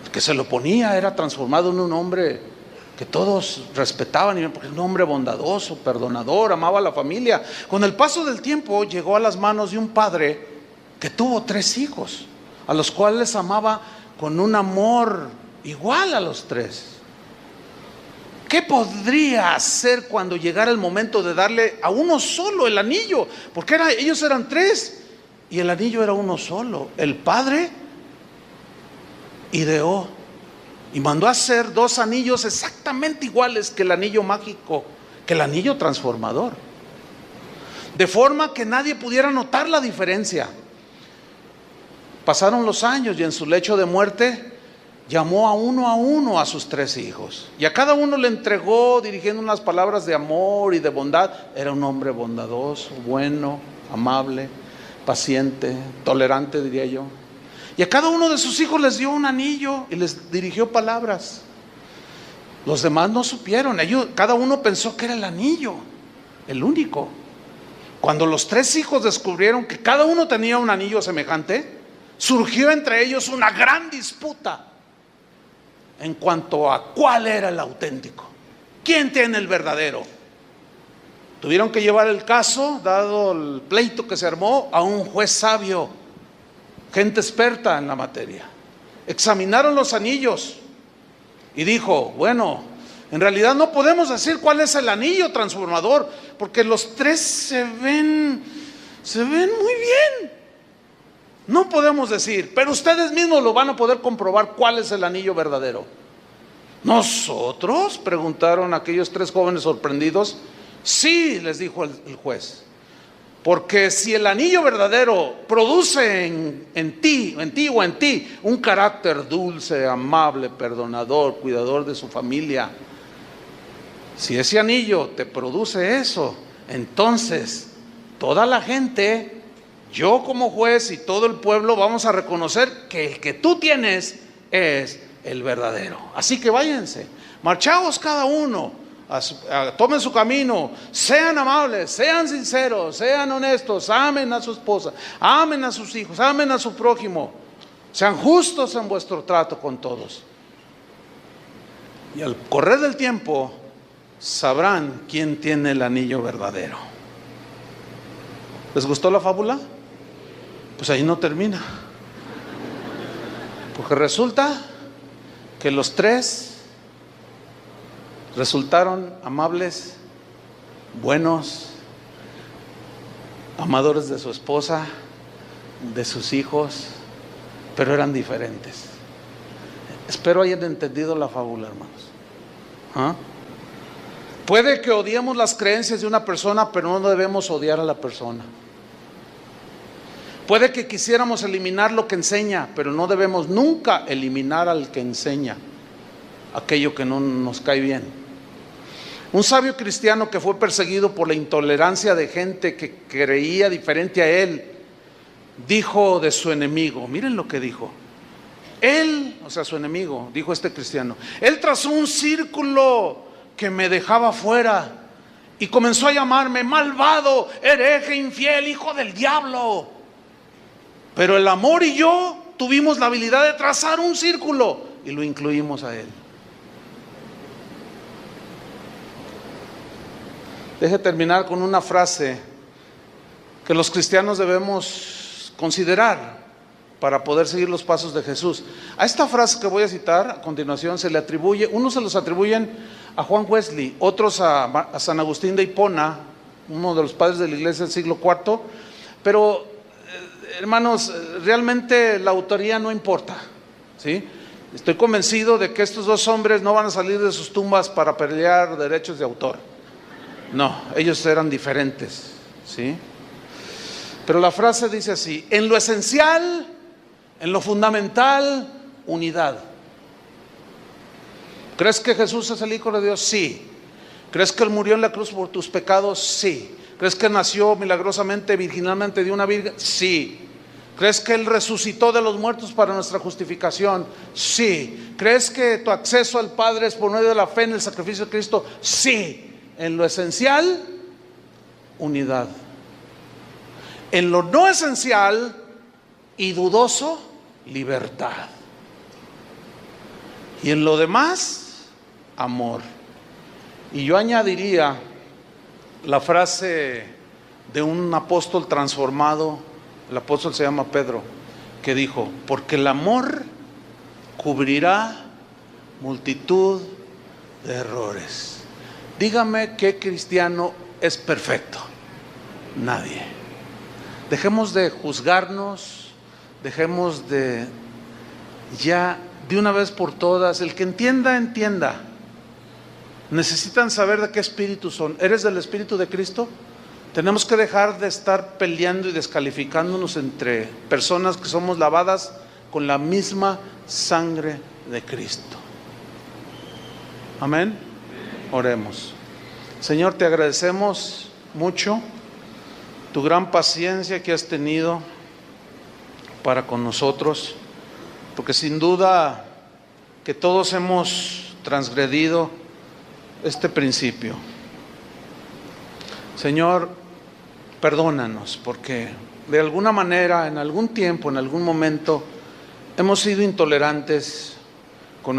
El que se lo ponía era transformado en un hombre que todos respetaban, porque era un hombre bondadoso, perdonador, amaba a la familia. Con el paso del tiempo llegó a las manos de un padre que tuvo 3 hijos. a los cuales amaba con un amor igual a los tres. ¿Qué podría hacer cuando llegara el momento de darle a uno solo el anillo? Porque ellos eran tres y el anillo era uno solo. El Padre ideó y mandó a hacer dos anillos exactamente iguales que el anillo mágico, que el anillo transformador, de forma que nadie pudiera notar la diferencia. Pasaron los años y en su lecho de muerte llamó a uno a sus tres hijos, y a cada uno le entregó dirigiendo unas palabras de amor y de bondad. Era un hombre bondadoso, bueno, amable, paciente, tolerante, diría yo. Y a cada uno de sus hijos les dio un anillo y les dirigió palabras. Los demás no supieron, cada uno pensó que era el anillo, el único. Cuando los tres hijos descubrieron que cada uno tenía un anillo semejante, surgió entre ellos una gran disputa en cuanto a cuál era el auténtico, quién tiene el verdadero. Tuvieron que llevar el caso, dado el pleito que se armó, a un juez sabio, gente experta en la materia. Examinaron los anillos y dijo: bueno, en realidad no podemos decir cuál es el anillo transformador, porque los tres se ven muy bien. No podemos decir, pero ustedes mismos lo van a poder comprobar cuál es el anillo verdadero. ¿Nosotros?, preguntaron aquellos tres jóvenes sorprendidos. Sí, les dijo el juez, porque si el anillo verdadero produce en ti un carácter dulce, amable, perdonador, cuidador de su familia, si ese anillo te produce eso, entonces toda la gente, yo como juez y todo el pueblo, vamos a reconocer que el que tú tienes es el verdadero. Así que váyanse, marchaos cada uno, tomen su camino, sean amables, sean sinceros, sean honestos, amen a su esposa, amen a sus hijos, amen a su prójimo, sean justos en vuestro trato con todos. Y al correr del tiempo sabrán quién tiene el anillo verdadero. ¿Les gustó la fábula? Pues ahí no termina, porque resulta que los tres resultaron amables, buenos, amadores de su esposa, de sus hijos, pero eran diferentes. Espero hayan entendido la fábula, hermanos. Puede que odiemos las creencias de una persona, pero no debemos odiar a la persona. Puede que quisiéramos eliminar lo que enseña, pero no debemos nunca eliminar al que enseña aquello que no nos cae bien. Un sabio cristiano que fue perseguido por la intolerancia de gente que creía diferente a él, dijo de su enemigo, miren lo que dijo. Él, o sea, su enemigo, dijo este cristiano, él trazó un círculo que me dejaba fuera y comenzó a llamarme malvado, hereje, infiel, hijo del diablo. Pero el amor y yo tuvimos la habilidad de trazar un círculo y lo incluimos a él. Deje terminar con una frase que los cristianos debemos considerar para poder seguir los pasos de Jesús. A esta frase que voy a citar a continuación se le atribuye, unos se los atribuyen a Juan Wesley, otros a San Agustín de Hipona, uno de los padres de la iglesia del siglo IV, pero hermanos, realmente la autoría no importa, ¿sí? Estoy convencido de que estos dos hombres no van a salir de sus tumbas para pelear derechos de autor. No, ellos eran diferentes, ¿sí? Pero la frase dice así: en lo esencial, en lo fundamental, unidad. ¿Crees que Jesús es el Hijo de Dios? Sí. ¿Crees que Él murió en la cruz por tus pecados? Sí. ¿Crees que nació milagrosamente, virginalmente de una virgen? Sí. ¿Crees que Él resucitó de los muertos para nuestra justificación? Sí. ¿Crees que tu acceso al Padre es por medio de la fe en el sacrificio de Cristo? Sí. En lo esencial, unidad. En lo no esencial y dudoso, libertad. Y en lo demás, amor. Y yo añadiría la frase de un apóstol transformado. El apóstol se llama Pedro. que dijo, porque el amor cubrirá multitud de errores. Dígame qué cristiano es perfecto. Nadie. Dejemos de juzgarnos, dejemos de ya de una vez por todas. El que entienda, entienda. Necesitan saber de qué espíritu son. ¿Eres del espíritu de Cristo? Tenemos que dejar de estar peleando y descalificándonos entre personas que somos lavadas con la misma sangre de Cristo. Amén. Oremos. Señor, te agradecemos mucho tu gran paciencia que has tenido para con nosotros, porque sin duda que todos hemos transgredido este principio. Señor, perdónanos, porque de alguna manera, en algún tiempo, en algún momento, hemos sido intolerantes con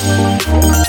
Thank you.